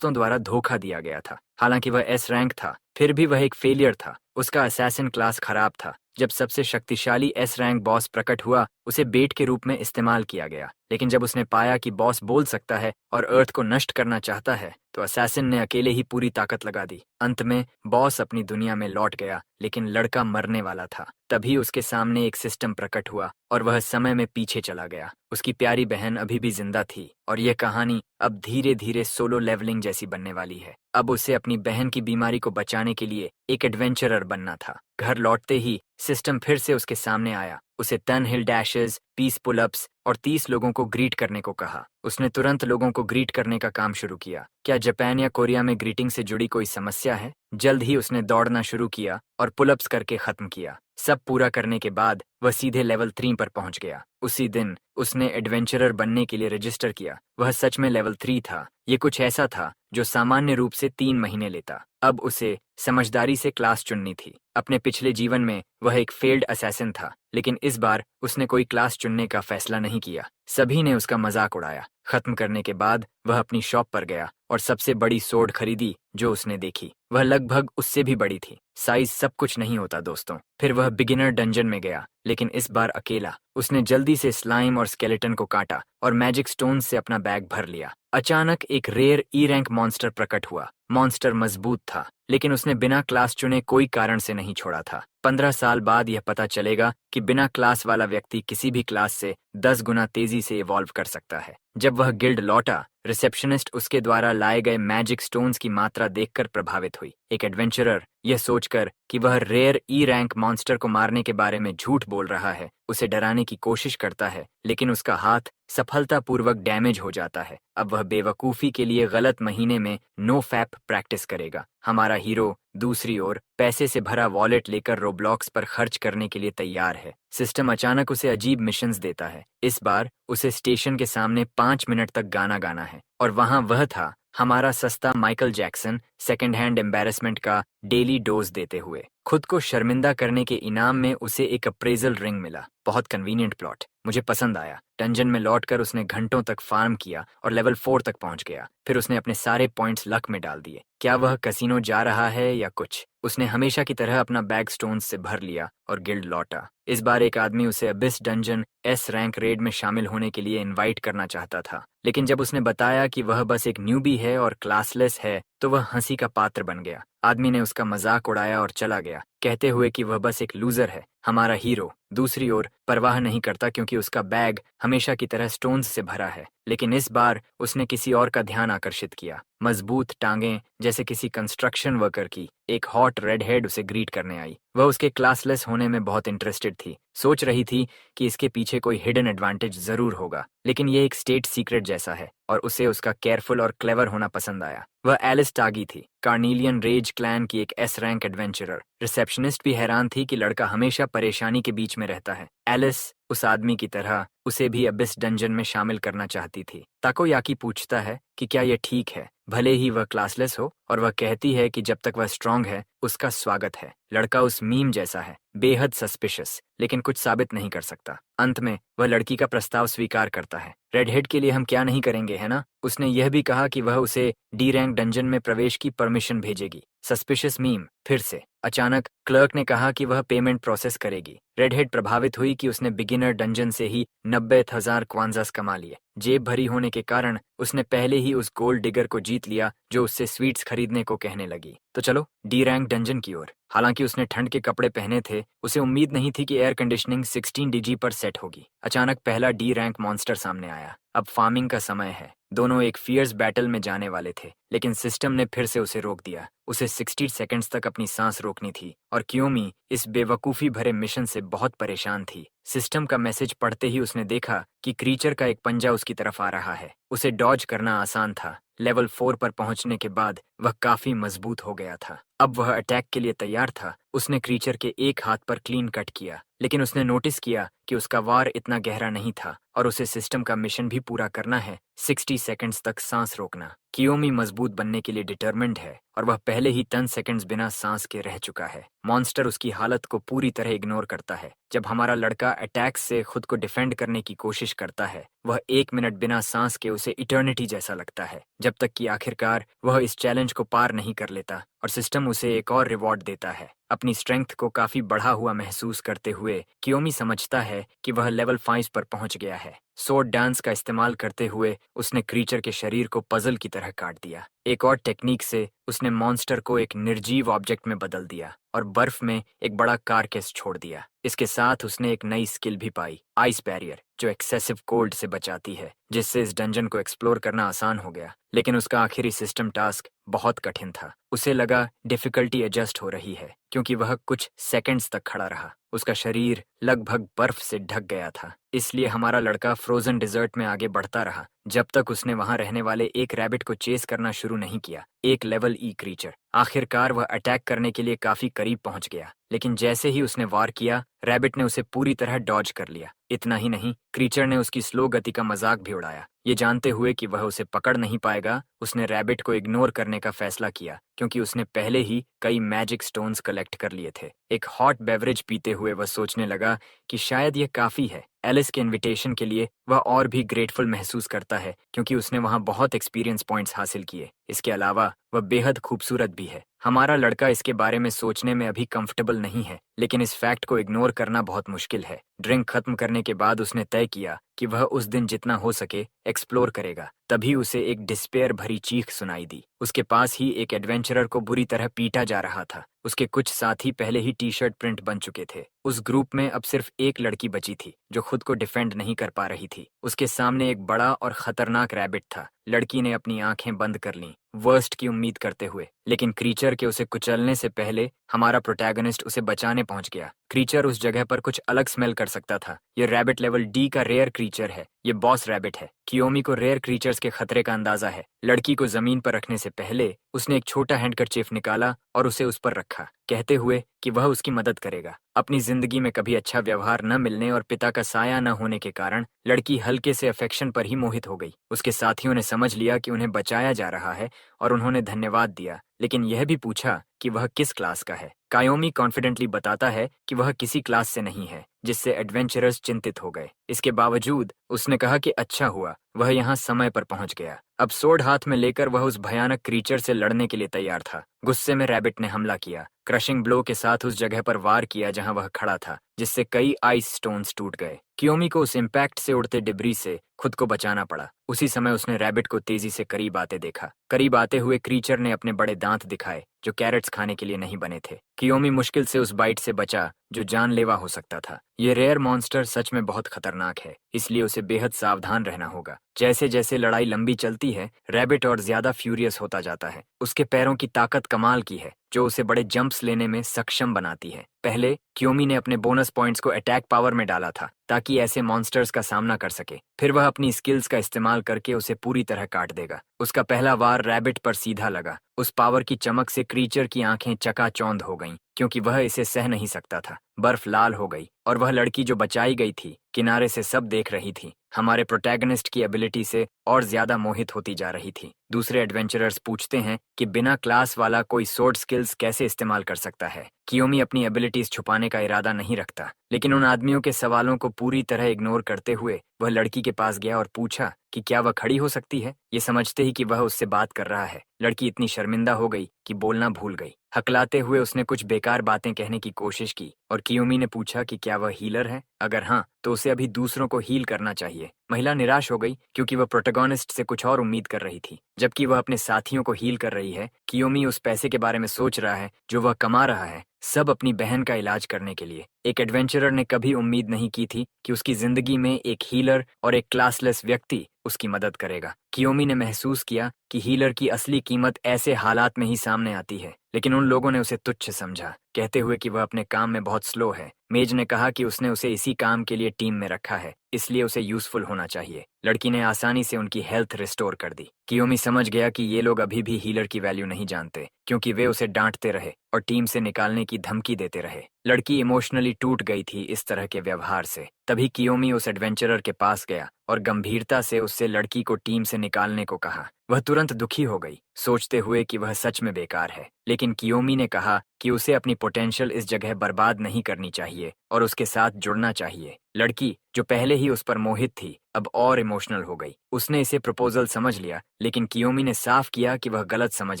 दोस्तों द्वारा धोखा दिया गया था। हालांकि वह एस रैंक था, फिर भी वह एक फेलियर था। उसका असैसिन क्लास खराब था। जब सबसे शक्तिशाली एस रैंक बॉस प्रकट हुआ, उसे बेट के रूप में इस्तेमाल किया गया। लेकिन जब उसने पाया कि बॉस बोल सकता है और अर्थ को नष्ट करना चाहता है, तो असैसिन ने अकेले ही पूरी ताकत लगा दी। अंत में बॉस अपनी दुनिया में लौट गया, लेकिन लड़का मरने वाला था। तभी उसके सामने एक सिस्टम प्रकट हुआ और वह समय में पीछे चला गया। उसकी प्यारी बहन अभी भी जिंदा थी और यह कहानी अब धीरे धीरे सोलो लेवलिंग जैसी बनने वाली है। अब उसे अपनी बहन की बीमारी को बचाने के लिए एक एडवेंचरर बनना था। घर लौटते ही सिस्टम फिर से उसके सामने आया। उसे 10 हिल डैशेस, 20 पुलअप्स और 30 लोगों को ग्रीट करने को कहा। उसने तुरंत लोगों को ग्रीट करने का काम शुरू किया। क्या जापान या कोरिया में ग्रीटिंग से जुड़ी कोई समस्या है? जल्द ही उसने दौड़ना शुरू किया और पुलअप्स करके खत्म किया। सब पूरा करने के बाद वह सीधे लेवल 3 पर पहुंच गया। उसी दिन उसने एडवेंचरर बनने के लिए रजिस्टर किया। वह सच में लेवल 3 था। ये कुछ ऐसा था जो सामान्य रूप से 3 महीने लेता। अब उसे समझदारी से क्लास चुननी थी। अपने पिछले जीवन में वह एक फेल्ड असैसिन था, लेकिन इस बार उसने कोई क्लास चुनने का फैसला नहीं किया। सभी ने उसका मजाक उड़ाया। खत्म करने के बाद वह अपनी शॉप पर गया और सबसे बड़ी सोर्ड खरीदी जो उसने देखी। वह लगभग उससे भी बड़ी थी। साइज सब कुछ नहीं होता दोस्तों। फिर वह बिगिनर डंजन में गया, लेकिन इस बार अकेला। उसने जल्दी से स्लाइम और स्केलेटन को काटा और मैजिक स्टोन से अपना बैग भर लिया। अचानक एक रेयर ई रैंक मॉन्स्टर प्रकट हुआ। मॉन्स्टर मजबूत था, लेकिन उसने बिना क्लास चुने कोई कारण से नहीं छोड़ा था। 15 साल बाद यह पता चलेगा कि बिना क्लास वाला व्यक्ति किसी भी क्लास से 10 गुना तेजी से इवॉल्व कर सकता है। जब वह गिल्ड लौटा, रिसेप्शनिस्ट उसके द्वारा लाए गए मैजिक स्टोन्स की मात्रा देखकर प्रभावित हुई। एक एडवेंचरर यह सोचकर कि वह रेयर ई रैंक मॉन्स्टर को मारने के बारे में झूठ बोल रहा है, उसे डराने की कोशिश करता है, लेकिन उसका हाथ सफलतापूर्वक डैमेज हो जाता है। अब वह बेवकूफ़ी के लिए गलत महीने में नो फैप प्रैक्टिस करेगा। हमारा हीरो दूसरी ओर पैसे से भरा वॉलेट लेकर रोब्लॉक्स पर खर्च करने के लिए तैयार है। सिस्टम अचानक उसे अजीब मिशंस देता है। इस बार उसे स्टेशन के सामने 5 मिनट तक गाना गाना है और वहां वह था, हमारा सस्ता Michael Jackson, second hand embarrassment का डेली डोज देते हुए। खुद को शर्मिंदा करने के इनाम में उसे एक अप्रेजल रिंग मिला। बहुत कन्वीनियंट प्लॉट, मुझे पसंद आया। डंजन में लौटकर उसने घंटों तक फार्म किया और लेवल 4 तक पहुंच गया। फिर उसने अपने सारे पॉइंट्स लक में डाल दिए। क्या वह कसिनो जा रहा है या कुछ? उसने हमेशा की तरह अपना बैग स्टोन्स से भर लिया और गिल्ड लौटा। इस बार एक आदमी उसे Abish dungeon S rank red में शामिल होने के लिए इनवाइट करना चाहता था, लेकिन जब उसने बताया कि वह बस एक न्यूबी है और क्लासलेस है, तो वह हंसी का पात्र बन गया। आदमी ने उसका मजाक उड़ाया और चला गया, कहते हुए कि वह बस एक लूजर है। हमारा हीरो दूसरी ओर परवाह नहीं करता, क्योंकि उसका बैग हमेशा की तरह स्टोन्स से भरा है। लेकिन इस बार उसने किसी और का ध्यान आकर्षित किया। मजबूत टांगें जैसे किसी कंस्ट्रक्शन वर्कर की एक हॉट रेड हेड उसे ग्रीट करने आई। वह उसके क्लासलेस होने में बहुत इंटरेस्टेड थी। सोच रही थी कि इसके पीछे कोई हिडन एडवांटेज जरूर होगा, लेकिन यह एक स्टेट सीक्रेट जैसा है और उसे उसका केयरफुल और क्लेवर होना पसंद आया। वह एलिस टागी थी, कार्नीलियन रेज क्लैन की एक एस रैंक एडवेंचरर। रिसेप्शनिस्ट भी हैरान थी कि लड़का हमेशा परेशानी के बीच में रहता है। एलिस उस आदमी की तरह उसे भी अबिस डंजन में शामिल करना चाहती थी। ताकोयाकी पूछता है कि क्या यह ठीक है, भले ही वह क्लासलेस हो, और वह कहती है कि जब तक वह स्ट्रांग है उसका स्वागत है। लड़का उस मीम जैसा है, बेहद सस्पिशियस, लेकिन कुछ साबित नहीं कर सकता। अंत में वह लड़की का प्रस्ताव स्वीकार करता है। रेडहेड के लिए हम क्या नहीं करेंगे, है ना? उसने यह भी कहा कि वह उसे डी रैंक डंजन में प्रवेश की परमिशन भेजेगी। सस्पिशियस मीम फिर से। अचानक क्लर्क ने कहा कि वह पेमेंट प्रोसेस करेगी। रेडहेड प्रभावित हुई कि उसने बिगिनर डंजन से ही 90,000 क्वांजास कमा लिए। जेब भरी होने के कारण उसने पहले ही उस गोल्ड डिगर को जीत लिया जो उससे स्वीट्स खरीदने को कहने लगी। तो चलो डी रैंक डंजन की ओर। हालांकि उसने ठंड के कपड़े पहने थे, उसे उम्मीद नहीं थी कि एयर कंडीशनिंग 16 डीजी पर सेट होगी। अचानक पहला डी रैंक मॉन्स्टर सामने आया। अब फार्मिंग का समय है। दोनों एक फियर्स बैटल में जाने वाले थे, लेकिन सिस्टम ने फिर से उसे रोक दिया। उसे 60 सेकंड्स तक अपनी सांस रोकनी थी और क्योमी इस बेवकूफ़ी भरे मिशन से बहुत परेशान थी। सिस्टम का मैसेज पढ़ते ही उसने देखा कि क्रीचर का एक पंजा उसकी तरफ आ रहा है। उसे डॉज करना आसान था। लेवल 4 पर पहुंचने के बाद वह काफी मजबूत हो गया था। अब वह अटैक के लिए तैयार था। उसने क्रीचर के एक हाथ पर क्लीन कट किया, लेकिन उसने नोटिस किया कि उसका वार इतना गहरा नहीं था और उसे सिस्टम का मिशन भी पूरा करना है, 60 सेकंड्स तक सांस रोकना। कियोमी मजबूत बनने के लिए डिटर्मिन्ड है और वह पहले ही 10 सेकंड्स बिना सांस के रह चुका है। मॉन्स्टर उसकी हालत को पूरी तरह इग्नोर करता है। जब हमारा लड़का अटैक से खुद को डिफेंड करने की कोशिश करता है, वह 1 मिनट बिना सांस के उसे इटर्निटी जैसा लगता है, जब तक कि आखिरकार वह इस चैलेंज को पार नहीं कर लेता और सिस्टम उसे एक और रिवॉर्ड देता है। अपनी स्ट्रेंथ को काफी बढ़ा हुआ महसूस करते हुए कियोमी समझता है कि वह लेवल 5 पर पहुंच गया है। सोर्ड डांस का इस्तेमाल करते हुए उसने क्रीचर के शरीर को पजल की तरह काट दिया। एक और टेक्निक से उसने मॉन्स्टर को एक निर्जीव ऑब्जेक्ट में बदल दिया और बर्फ में एक बड़ा कारकेस छोड़ दिया। इसके साथ उसने एक नई स्किल भी पाई, आइस बैरियर, जो एक्सेसिव कोल्ड से बचाती है, जिससे इस डंजन को एक्सप्लोर करना आसान हो गया। लेकिन उसका आखिरी सिस्टम टास्क बहुत कठिन था। उसे लगा डिफिकल्टी एडजस्ट हो रही है, क्योंकि वह कुछ सेकंड्स तक खड़ा रहा। उसका शरीर लगभग बर्फ से ढक गया था, इसलिए हमारा लड़का फ्रोजन डिजर्ट में आगे बढ़ता रहा जब तक उसने वहां रहने वाले एक रैबिट को चेस करना शुरू नहीं किया, एक लेवल ई क्रीचर। आखिरकार वह अटैक करने के लिए काफी करीब पहुंच गया, लेकिन जैसे ही उसने वार किया, रैबिट ने उसे पूरी तरह डॉज कर लिया। इतना ही नहीं, क्रीचर ने उसकी स्लो गति का मजाक भी उड़ाया। ये जानते हुए कि वह उसे पकड़ नहीं पाएगा, उसने रैबिट को इग्नोर करने का फैसला किया, क्योंकि उसने पहले ही कई मैजिक स्टोन्स कलेक्ट कर लिए थे। एक हॉट बेवरेज पीते हुए वह सोचने लगा कि शायद यह काफी है। एलिस के इनविटेशन के लिए वह और भी ग्रेटफुल महसूस करता है, क्योंकि उसने वहां बहुत एक्सपीरियंस पॉइंट्स हासिल किए। इसके अलावा वह बेहद खूबसूरत भी है। हमारा लड़का इसके बारे में सोचने में अभी कंफर्टेबल नहीं है, लेकिन इस फैक्ट को इग्नोर करना बहुत मुश्किल है। ड्रिंक खत्म करने के बाद उसने तय किया कि वह उस दिन जितना हो सके एक्सप्लोर करेगा। तभी उसे एक डिस्पेयर भरी चीख सुनाई दी। उसके पास ही एक एडवेंचरर को बुरी तरह पीटा जा रहा था। उसके कुछ साथी पहले ही टी शर्ट प्रिंट बन चुके थे। उस ग्रुप में अब सिर्फ एक लड़की बची थी, जो खुद को डिफेंड नहीं कर पा रही थी। उसके सामने एक बड़ा और खतरनाक रैबिट था। लड़की ने अपनी आंखें बंद कर लीं, वर्स्ट की उम्मीद करते हुए, लेकिन क्रीचर के उसे कुचलने से पहले हमारा प्रोटैगनिस्ट उसे बचाने पहुंच गया। क्रीचर उस जगह पर कुछ अलग स्मेल कर सकता था। ये रैबिट लेवल डी का रेयर क्रीचर है। ये बॉस रैबिट है। कियोमी को रेयर क्रीचर्स के खतरे का अंदाजा है। लड़की को जमीन पर रखने से पहले उसने एक छोटा हैंडकरचीफ निकाला और उसे उस पर रखा, कहते हुए कि वह उसकी मदद करेगा। अपनी जिंदगी में कभी अच्छा व्यवहार न मिलने और पिता का साया न होने के कारण लड़की हल्के से अफेक्शन पर ही मोहित हो गई। उसके साथियों ने समझ लिया कि उन्हें बचाया जा रहा है और उन्होंने धन्यवाद दिया, लेकिन यह भी पूछा कि वह किस क्लास का है। कायोमी कॉन्फिडेंटली बताता है कि वह किसी क्लास से नहीं है, जिससे एडवेंचरर्स चिंतित हो गए। इसके बावजूद उसने कहा कि अच्छा हुआ वह यहाँ समय पर पहुंच गया। अब सोर्ड हाथ में लेकर वह उस भयानक क्रीचर से लड़ने के लिए तैयार था। गुस्से में रैबिट ने हमला किया, क्रशिंग ब्लो के साथ उस जगह पर वार किया जहां वह खड़ा था, जिससे कई आइस स्टोन्स टूट गए। कियोमी को उस इम्पैक्ट से उड़ते डिब्री से खुद को बचाना पड़ा। उसी समय उसने रैबिट को तेजी से करीब आते देखा। करीब आते हुए क्रीचर ने अपने बड़े दांत दिखाए, जो कैरेट्स खाने के लिए नहीं बने थे। कियोमी मुश्किल से उस बाइट से बचा, जो जानलेवा हो सकता था। ये रेयर मॉन्स्टर सच में बहुत खतरनाक है, इसलिए उसे बेहद सावधान रहना होगा। जैसे जैसे लड़ाई लंबी चलती है, रैबिट और ज्यादा फ्यूरियस होता जाता है। उसके पैरों की ताकत कमाल की है, जो उसे बड़े जंप्स लेने में सक्षम बनाती है। पहले कियोमी ने अपने बोनस पॉइंट्स को अटैक पावर में डाला था, ताकि ऐसे मॉन्स्टर्स का सामना कर सके। फिर वह अपनी स्किल्स का इस्तेमाल करके उसे पूरी तरह काट देगा। उसका पहला वार रैबिट पर सीधा लगा। उस पावर की चमक से क्रीचर की आंखें चकाचौंध हो गईं, क्योंकि वह इसे सह नहीं सकता था। बर्फ लाल हो गई और वह लड़की जो बचाई गई थी, किनारे से सब देख रही थी। हमारे प्रोटैगनिस्ट की एबिलिटी से और ज्यादा मोहित होती जा रही थी। दूसरे एडवेंचरर्स पूछते हैं कि बिना क्लास वाला कोई स्वॉर्ड स्किल्स कैसे इस्तेमाल कर सकता है। कियोमी अपनी एबिलिटीज छुपाने का इरादा नहीं रखता, लेकिन उन आदमियों के सवालों को पूरी तरह इग्नोर करते हुए वह लड़की के पास गया और पूछा कि क्या वह खड़ी हो सकती है। ये समझते ही कि वह उससे बात कर रहा है, लड़की इतनी शर्मिंदा हो गई कि बोलना भूल गई। हकलाते हुए उसने कुछ बेकार बातें कहने की कोशिश की और कियोमी ने पूछा कि क्या वह हीलर है। अगर हाँ, तो उसे अभी दूसरों को हील करना चाहिए। महिला निराश हो गई, क्योंकि वह प्रोटैगनिस्ट से कुछ और उम्मीद कर रही थी, जबकि वह अपने साथियों को हील कर रही है। कियोमी उस पैसे के बारे में सोच रहा है जो वह कमा रहा है, सब अपनी बहन का इलाज करने के लिए। एक एडवेंचरर ने कभी उम्मीद नहीं की थी कि उसकी जिंदगी में एक हीलर और एक क्लासलेस व्यक्ति उसकी मदद करेगा। कियोमी ने महसूस किया कि हीलर की असली कीमत ऐसे हालात में ही सामने आती है, लेकिन उन लोगों ने उसे तुच्छ समझा, कहते हुए कि वह अपने काम में बहुत स्लो है। मेज ने कहा कि उसने उसे इसी काम के लिए टीम में रखा है, इसलिए उसे यूजफुल होना चाहिए। लड़की ने आसानी से उनकी हेल्थ रिस्टोर कर दी। कियोमी समझ गया कि ये लोग अभी भी हीलर की वैल्यू नहीं जानते, क्योंकि वे उसे डांटते रहे और टीम से निकालने की धमकी देते रहे। लड़की इमोशनली टूट गई थी इस तरह के व्यवहार से। तभी कियोमी उस एडवेंचरर के पास गया और गंभीरता से उससे लड़की को टीम से निकालने को कहा। वह तुरंत दुखी हो गई, सोचते हुए कि वह सच में बेकार है, लेकिन कियोमी ने कहा कि उसे अपनी पोटेंशियल इस जगह बर्बाद नहीं करनी चाहिए और उसके साथ जुड़ना चाहिए। लड़की, जो पहले ही उस पर मोहित थी, अब और इमोशनल हो गई। उसने इसे प्रपोजल समझ लिया, लेकिन कियोमी ने साफ किया कि वह गलत समझ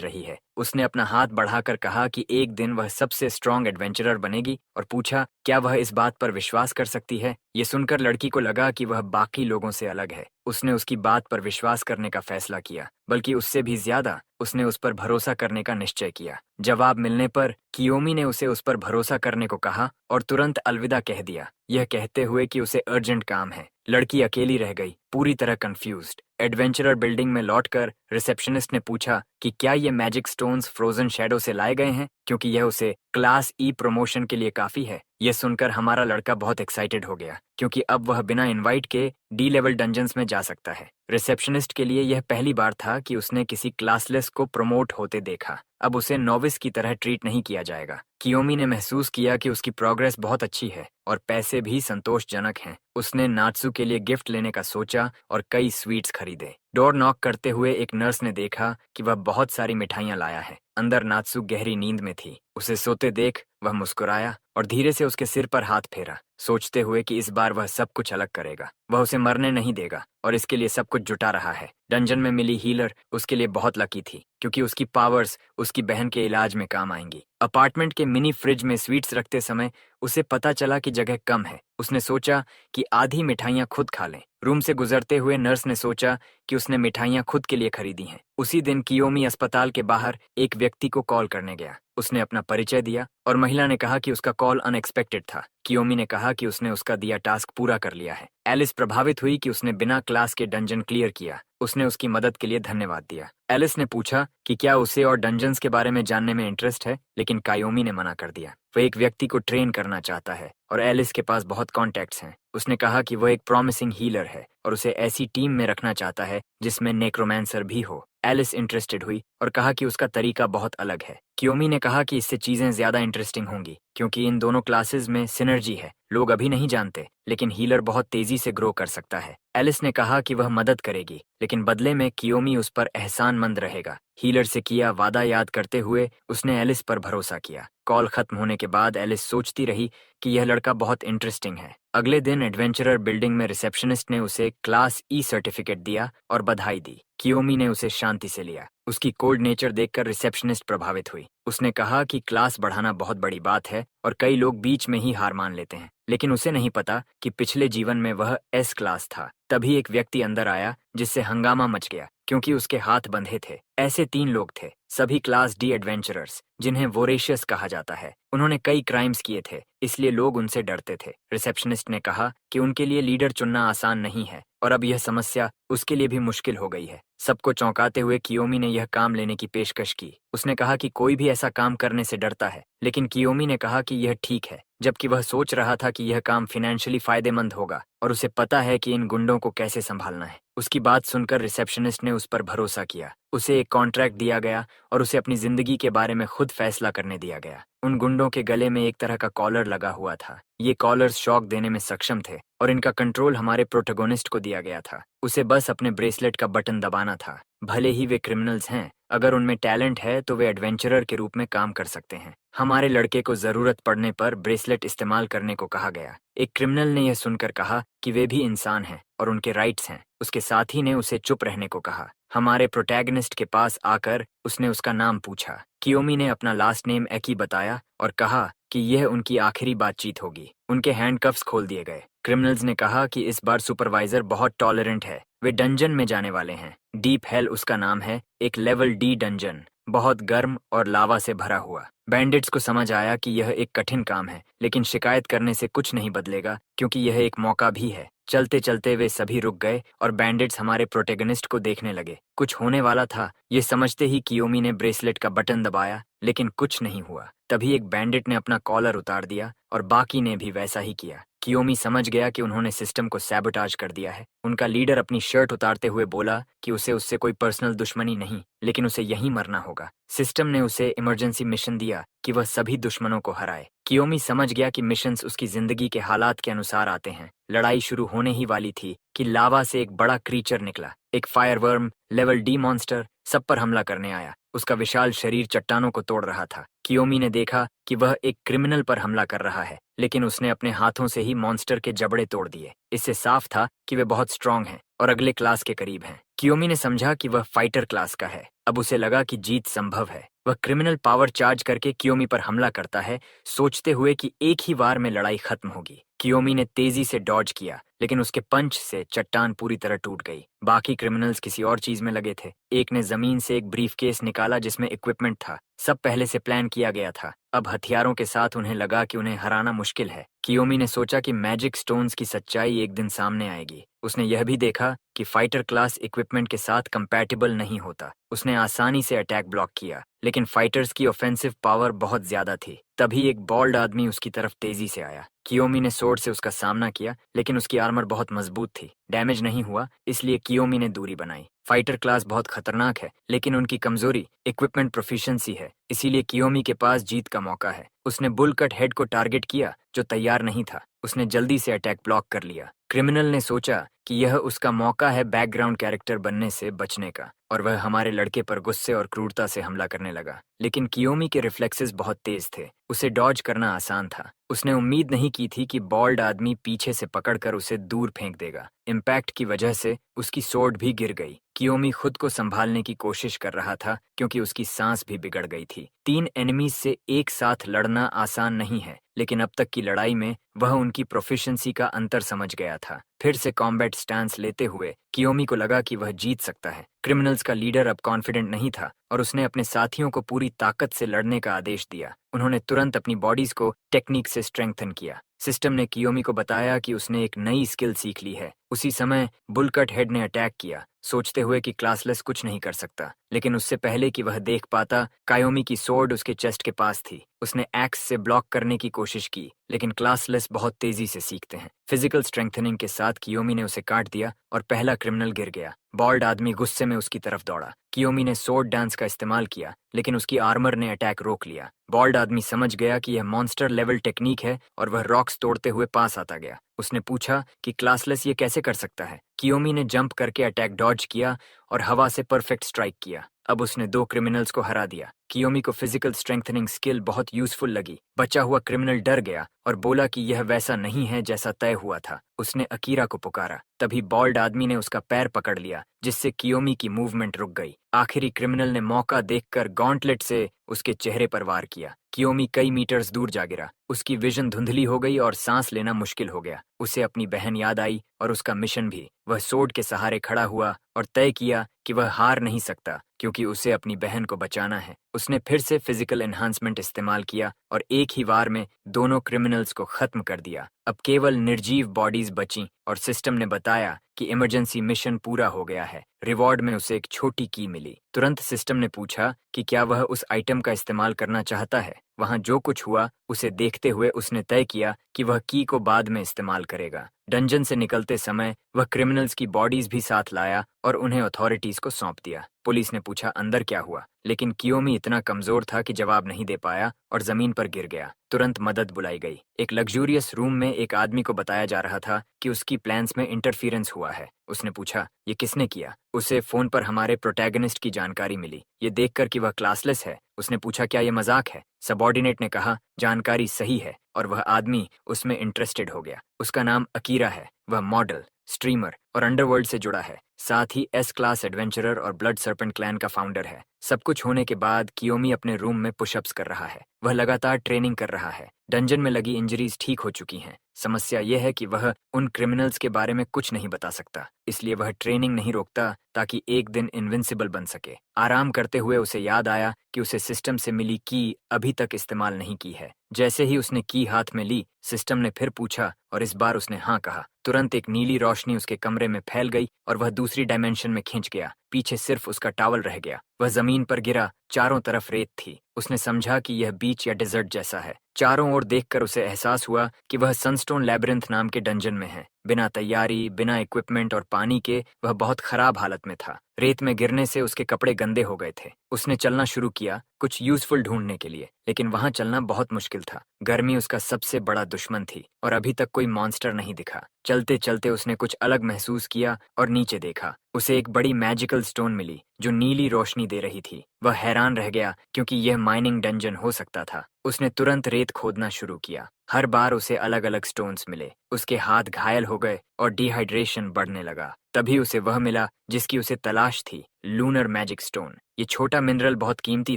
रही है। उसने अपना हाथ बढ़ाकर कहा कि एक दिन वह सबसे स्ट्रॉन्ग एडवेंचरर बनेगी और पूछा क्या वह इस बात पर विश्वास कर सकती है। ये सुनकर लड़की को लगा कि वह बाकी लोगों से अलग है। उसने उसकी बात पर विश्वास करने का फैसला किया, बल्कि उससे भी ज्यादा उसने उस पर भरोसा करने का निश्चय किया। जवाब मिलने पर कियोमी ने उसे उस पर भरोसा करने को कहा और तुरंत अलविदा कह दिया, यह कहते हुए कि उसे अर्जेंट काम है। लड़की अकेली रह गई, पूरी तरह कंफ्यूज्ड। एडवेंचरर बिल्डिंग में लौटकर रिसेप्शनिस्ट ने पूछा कि क्या ये मैजिक स्टोन्स फ्रोजन शैडो से लाए गए हैं, क्योंकि यह उसे क्लास ई प्रमोशन के लिए काफी है। यह सुनकर हमारा लड़का बहुत एक्साइटेड हो गया, क्योंकि अब वह बिना इनवाइट के डी लेवल डंजन्स में जा सकता है। रिसेप्शनिस्ट के लिए यह पहली बार था कि उसने किसी क्लासलेस को प्रमोट होते देखा। अब उसे नोविस की तरह ट्रीट नहीं किया जाएगा। कियोमी ने महसूस किया कि उसकी प्रोग्रेस बहुत अच्छी है और पैसे भी संतोषजनक हैं। उसने नात्सु के लिए गिफ्ट लेने का सोचा और कई स्वीट्स खरीदे। डोर नॉक करते हुए एक नर्स ने देखा कि वह बहुत सारी मिठाइयां लाया है। अंदर नात्सु गहरी नींद में थी। उसे सोते देख वह मुस्कुराया और धीरे से उसके सिर पर हाथ फेरा, सोचते हुए कि इस बार वह सब कुछ अलग करेगा। वह उसे मरने नहीं देगा और इसके लिए सब कुछ जुटा रहा है। डंजन में मिली हीलर उसके लिए बहुत लकी थी, क्योंकि उसकी पावर्स उसकी बहन के इलाज में काम आएंगी। अपार्टमेंट के मिनी फ्रिज में स्वीट्स रखते समय उसे पता चला कि जगह कम है। उसने सोचा कि आधी मिठाइयां खुद खा लें। रूम से गुजरते हुए नर्स ने सोचा कि उसने मिठाइयां खुद के लिए खरीदी हैं। उसी दिन कियोमी अस्पताल के बाहर एक व्यक्ति को कॉल करने गया। उसने अपना परिचय दिया और महिला ने कहा कि उसका कॉल अनएक्सपेक्टेड था। कियोमी ने कहा कि उसने उसका दिया टास्क पूरा कर लिया है। एलिस प्रभावित हुई कि उसने बिना क्लास के डंजन क्लियर किया। उसने उसकी मदद के लिए धन्यवाद दिया। एलिस ने पूछा कि क्या उसे और डंजन्स के बारे में जानने में इंटरेस्ट है, लेकिन कायोमी ने मना कर दिया। वह एक व्यक्ति को ट्रेन करना चाहता है और एलिस के पास बहुत कॉन्टैक्ट्स हैं। उसने कहा कि वह एक प्रॉमिसिंग हीलर है और उसे ऐसी टीम में रखना चाहता है जिसमें नेक्रोमैंसर भी हो। एलिस इंटरेस्टेड हुई और कहा कि उसका तरीका बहुत अलग है। कियोमी ने कहा कि इससे चीजें ज्यादा इंटरेस्टिंग होंगी, क्योंकि इन दोनों क्लासेस में सिनर्जी है। लोग अभी नहीं जानते, लेकिन हीलर बहुत तेजी से ग्रो कर सकता है। एलिस ने कहा कि वह मदद करेगी, लेकिन बदले में कियोमी उस पर एहसानमंद रहेगा। हीलर से किया वादा याद करते हुए उसने एलिस पर भरोसा किया। कॉल खत्म होने के बाद एलिस सोचती रही कि यह लड़का बहुत इंटरेस्टिंग है। अगले दिन एडवेंचरर बिल्डिंग में रिसेप्शनिस्ट ने उसे क्लास ई सर्टिफिकेट दिया और बधाई दी। कियोमी ने उसे शांति से लिया। उसकी कोल्ड नेचर देखकर रिसेप्शनिस्ट प्रभावित हुई। उसने कहा कि क्लास बढ़ाना बहुत बड़ी बात है और कई लोग बीच में ही हार मान लेते हैं, लेकिन उसे नहीं पता कि पिछले जीवन में वह एस क्लास था। तभी एक व्यक्ति अंदर आया जिससे हंगामा मच गया, क्योंकि उसके हाथ बंधे थे। ऐसे 3 लोग थे, सभी क्लास डी एडवेंचरर्स, जिन्हें वोरेशियस कहा जाता है। उन्होंने कई क्राइम्स किए थे, इसलिए लोग उनसे डरते थे। रिसेप्शनिस्ट ने कहा कि उनके लिए लीडर चुनना आसान नहीं है और अब यह समस्या उसके लिए भी मुश्किल हो गई है। सबको चौंकाते हुए कियोमी ने यह काम लेने की पेशकश की। उसने कहा कि कोई भी ऐसा काम करने से डरता है, लेकिन कियोमी ने कहा कि यह ठीक है, जबकि वह सोच रहा था कि यह काम फाइनेंशियली फायदेमंद होगा और उसे पता है कि इन गुंडों को कैसे संभालना है। उसकी बात सुनकर रिसेप्शनिस्ट ने उस पर भरोसा किया। उसे एक कॉन्ट्रैक्ट दिया गया और उसे अपनी जिंदगी के बारे में खुद फैसला करने दिया गया। उन गुंडों के गले में एक तरह का कॉलर लगा हुआ था। ये कॉलर्स शॉक देने में सक्षम थे और इनका कंट्रोल हमारे प्रोटोगोनिस्ट को दिया गया था। उसे बस अपने ब्रेसलेट का बटन दबाना था। भले ही वे क्रिमिनल्स हैं, अगर उनमें टैलेंट है तो वे एडवेंचरर के रूप में काम कर सकते हैं। हमारे लड़के को जरूरत पड़ने पर ब्रेसलेट इस्तेमाल करने को कहा गया। एक क्रिमिनल ने यह सुनकर कहा कि वे भी इंसान हैं और उनके राइट्स हैं। उसके साथी ने उसे चुप रहने को कहा। हमारे प्रोटैगनिस्ट के पास आकर उसने उसका नाम पूछा। कियोमी ने अपना लास्ट नेम एकी बताया और कहा कि यह उनकी आखिरी बातचीत होगी। उनके हैंडकफ्स खोल दिए गए। क्रिमिनल्स ने कहा कि इस बार सुपरवाइजर बहुत टॉलरेंट है, वे डंजन में जाने वाले हैं। डीप हेल उसका नाम है, एक लेवल डी डंजन। बहुत गर्म और लावा से भरा हुआ। बैंडिट्स को समझ आया कि यह एक कठिन काम है, लेकिन शिकायत करने से कुछ नहीं बदलेगा क्योंकि यह एक मौका भी है। चलते चलते वे सभी रुक गए और बैंडिट्स हमारे प्रोटेगनिस्ट को देखने लगे। कुछ होने वाला था, ये समझते ही कियोमी ने ब्रेसलेट का बटन दबाया, लेकिन कुछ नहीं हुआ। तभी एक बैंडिट ने अपना कॉलर उतार दिया और बाकी ने भी वैसा ही किया। कियोमी समझ गया कि उन्होंने सिस्टम को सैबोटाज कर दिया है। उनका लीडर अपनी शर्ट उतारते हुए बोला कि उसे उससे कोई पर्सनल दुश्मनी नहीं, लेकिन उसे यहीं मरना होगा। सिस्टम ने उसे इमरजेंसी मिशन दिया कि वह सभी दुश्मनों को हराए। कियोमी समझ गया कि मिशंस उसकी जिंदगी के हालात के अनुसार आते हैं। लड़ाई शुरू होने ही वाली थी कि लावा से एक बड़ा क्रीचर निकला, एक फायरवर्म लेवल डी मॉन्स्टर सब पर हमला करने आया। उसका विशाल शरीर चट्टानों को तोड़ रहा था। कियोमी ने देखा कि वह एक क्रिमिनल पर हमला कर रहा है, लेकिन उसने अपने हाथों से ही मॉन्स्टर के जबड़े तोड़ दिए। इससे साफ था कि वे बहुत स्ट्रांग हैं और अगले क्लास के करीब हैं। कियोमी ने समझा कि वह फाइटर क्लास का है। अब उसे लगा कि जीत संभव है। वह क्रिमिनल पावर चार्ज करके कियोमी पर हमला करता है, सोचते हुए कि एक ही वार में लड़ाई खत्म होगी। कियोमी ने तेजी से डॉज किया, लेकिन उसके पंच से चट्टान पूरी तरह टूट गई। बाकी क्रिमिनल्स किसी और चीज में लगे थे। एक ने जमीन से एक ब्रीफकेस निकाला जिसमें इक्विपमेंट था। सब पहले से प्लान किया गया था। अब हथियारों के साथ उन्हें लगा कि उन्हें हराना मुश्किल है। कियोमी ने सोचा कि मैजिक स्टोन्स की सच्चाई एक दिन सामने आएगी। उसने यह भी देखा कि फाइटर क्लास इक्विपमेंट के साथ कंपैटिबल नहीं होता। उसने आसानी से अटैक ब्लॉक किया, लेकिन फाइटर्स की ऑफेंसिव पावर बहुत ज्यादा थी। तभी एक बॉल्ड आदमी उसकी तरफ तेजी से आया। कियोमी ने स्वॉर्ड से उसका सामना किया, लेकिन उसकी आर्मर बहुत मजबूत थी। डैमेज नहीं हुआ, इसलिए कियोमी ने दूरी बनाई। फाइटर क्लास बहुत खतरनाक है, लेकिन उनकी कमजोरी इक्विपमेंट प्रोफिशिएंसी है, इसीलिए कियोमी के पास जीत का मौका है। उसने बुल कट हेड को टारगेट किया, जो तैयार नहीं था। उसने जल्दी से अटैक ब्लॉक कर लिया। क्रिमिनल ने सोचा कि यह उसका मौका है बैकग्राउंड कैरेक्टर बनने से बचने का, और वह हमारे लड़के पर गुस्से और क्रूरता से हमला करने लगा। लेकिन कियोमी के रिफ्लेक्सेस बहुत तेज थे। उसे डॉज करना आसान था। उसने उम्मीद नहीं की थी कि बॉल्ड आदमी पीछे से पकड़कर उसे दूर फेंक देगा। इम्पैक्ट की वजह से उसकी स्वॉर्ड भी गिर गई। कियोमी खुद को संभालने की कोशिश कर रहा था क्योंकि उसकी सांस भी बिगड़ गई थी। 3 एनिमीज से एक साथ लड़ना आसान नहीं है, लेकिन अब तक की लड़ाई में वह उनकी प्रोफिशिएंसी का अंतर समझ गया था। फिर से कॉम्बैट स्टैंस लेते हुए कियोमी को लगा कि वह जीत सकता है। क्रिमिनल्स का लीडर अब कॉन्फिडेंट नहीं था और उसने अपने साथियों को पूरी ताकत से लड़ने का आदेश दिया। उन्होंने तुरंत अपनी बॉडीज को टेक्निक से स्ट्रेंथन किया। सिस्टम ने कियोमी को बताया कि उसने एक नई स्किल सीख ली है। उसी समय बुलकट हेड ने अटैक किया, सोचते हुए कि क्लासलेस कुछ नहीं कर सकता, लेकिन उससे पहले कि वह देख पाता, कायोमी की स्वॉर्ड उसके चेस्ट के पास थी। उसने एक्स से ब्लॉक करने की कोशिश की, लेकिन क्लासलेस बहुत तेजी से सीखते हैं। फिजिकल स्ट्रेंथनिंग के साथ कियोमी ने उसे काट दिया और पहला क्रिमिनल गिर गया। बॉल्ड आदमी गुस्से में उसकी तरफ दौड़ा। कियोमी ने स्वॉर्ड डांस का इस्तेमाल किया, लेकिन उसकी आर्मर ने अटैक रोक लिया। बॉल्ड आदमी समझ गया कि यह मॉन्स्टर लेवल टेक्निक है और वह रॉक्स तोड़ते हुए पास आता गया। उसने पूछा कि क्लासलेस ये कैसे कर सकता है। कियोमी ने जंप करके अटैक डॉज किया और हवा से परफेक्ट स्ट्राइक किया। अब उसने 2 क्रिमिनल्स को हरा दिया। कियोमी को फिजिकल स्ट्रेंथनिंग स्किल बहुत यूजफुल लगी। बचा हुआ क्रिमिनल डर गया और बोला कि यह वैसा नहीं है जैसा तय हुआ था। उसने अकीरा को पुकारा। तभी बॉल्ड आदमी ने उसका पैर पकड़ लिया, जिससे कियोमी की मूवमेंट रुक गई। आखिरी क्रिमिनल ने मौका देखकर गॉन्टलेट से उसके चेहरे पर वार किया। कियोमी कई मीटर्स दूर जा गिरा। उसकी विजन धुंधली हो गई और सांस लेना मुश्किल हो गया। उसे अपनी बहन याद आई और उसका मिशन भी। वह स्वॉर्ड के सहारे खड़ा हुआ और तय किया कि वह हार नहीं सकता, क्योंकि उसे अपनी बहन को बचाना है। उसने फिर से फिजिकल एनहांसमेंट इस्तेमाल किया और एक ही वार में दोनों क्रिमिनल्स को खत्म कर दिया। अब केवल निर्जीव बॉडीज बचीं और सिस्टम ने बताया कि इमरजेंसी मिशन पूरा हो गया है। रिवॉर्ड में उसे एक छोटी की मिली। तुरंत सिस्टम ने पूछा कि क्या वह उस आइटम का इस्तेमाल करना चाहता है। वहां जो कुछ हुआ उसे देखते हुए उसने तय किया कि वह की को बाद में इस्तेमाल करेगा। डंजन से निकलते समय वह क्रिमिनल्स की बॉडीज भी साथ लाया और उन्हें अथॉरिटीज को सौंप दिया। पुलिस ने पूछा अंदर क्या हुआ, लेकिन कियोमी इतना कमजोर था कि जवाब नहीं दे पाया और जमीन पर गिर गया। तुरंत मदद बुलाई गई। एक लग्जूरियस रूम में एक आदमी को बताया जा रहा था कि उसकी प्लान्स में इंटरफियरेंस हुआ है। उसने पूछा ये किसने किया। उसे फोन पर हमारे प्रोटैगनिस्ट की जानकारी मिली। ये देखकर कि वह क्लासलेस है, उसने पूछा क्या ये मजाक है। सबॉर्डिनेट ने कहा जानकारी सही है, और वह आदमी उसमें इंटरेस्टेड हो गया। उसका नाम अकीरा है। वह मॉडल, स्ट्रीमर और अंडरवर्ल्ड से जुड़ा है। साथ ही एस क्लास एडवेंचरर और ब्लड सर्पेंट क्लैन का फाउंडर है। सब कुछ होने के बाद कियोमी अपने रूम में पुशअप्स कर रहा है। वह लगातार ट्रेनिंग कर रहा है। डंजन में लगी इंजरीज ठीक हो चुकी हैं। समस्या यह है कि वह उन क्रिमिनल्स के बारे में कुछ नहीं बता सकता, इसलिए वह ट्रेनिंग नहीं रोकता ताकि एक दिन इनविंसिबल बन सके। आराम करते हुए उसे याद आया कि उसे सिस्टम से मिली की अभी तक इस्तेमाल नहीं की है। जैसे ही उसने की हाथ में ली, सिस्टम ने फिर पूछा और इस बार उसने हाँ कहा। तुरंत एक नीली रोशनी उसके कमरे में फैल गई और वह दूसरी डायमेंशन में खिंच गया। पीछे सिर्फ उसका टॉवल रह गया। वह जमीन पर गिरा, चारों तरफ रेत थी। उसने समझा कि यह बीच या डेजर्ट जैसा है। चारों ओर देखकर उसे एहसास हुआ कि वह सनस्टोन लैबिरिंथ नाम के डंजन में है। बिना तैयारी, बिना इक्विपमेंट और पानी के वह बहुत खराब हालत में था। रेत में गिरने से उसके कपड़े गंदे हो गए थे। उसने चलना शुरू किया, कुछ यूजफुल ढूंढने के लिए, लेकिन वहां चलना बहुत मुश्किल था। गर्मी उसका सबसे बड़ा दुश्मन थी और अभी तक कोई मॉन्स्टर नहीं दिखा। चलते चलते उसने कुछ अलग महसूस किया और नीचे देखा। उसे एक बड़ी मैजिकल स्टोन मिली जो नीली रोशनी दे रही थी। वह हैरान रह गया क्योंकि यह माइनिंग डंजन हो सकता था। उसने तुरंत रेत खोदना शुरू किया। हर बार उसे अलग अलग स्टोन्स मिले। उसके हाथ घायल हो गए और डिहाइड्रेशन बढ़ने लगा। तभी उसे वह मिला जिसकी उसे तलाश थी, लूनर मैजिक स्टोन। ये छोटा मिनरल बहुत कीमती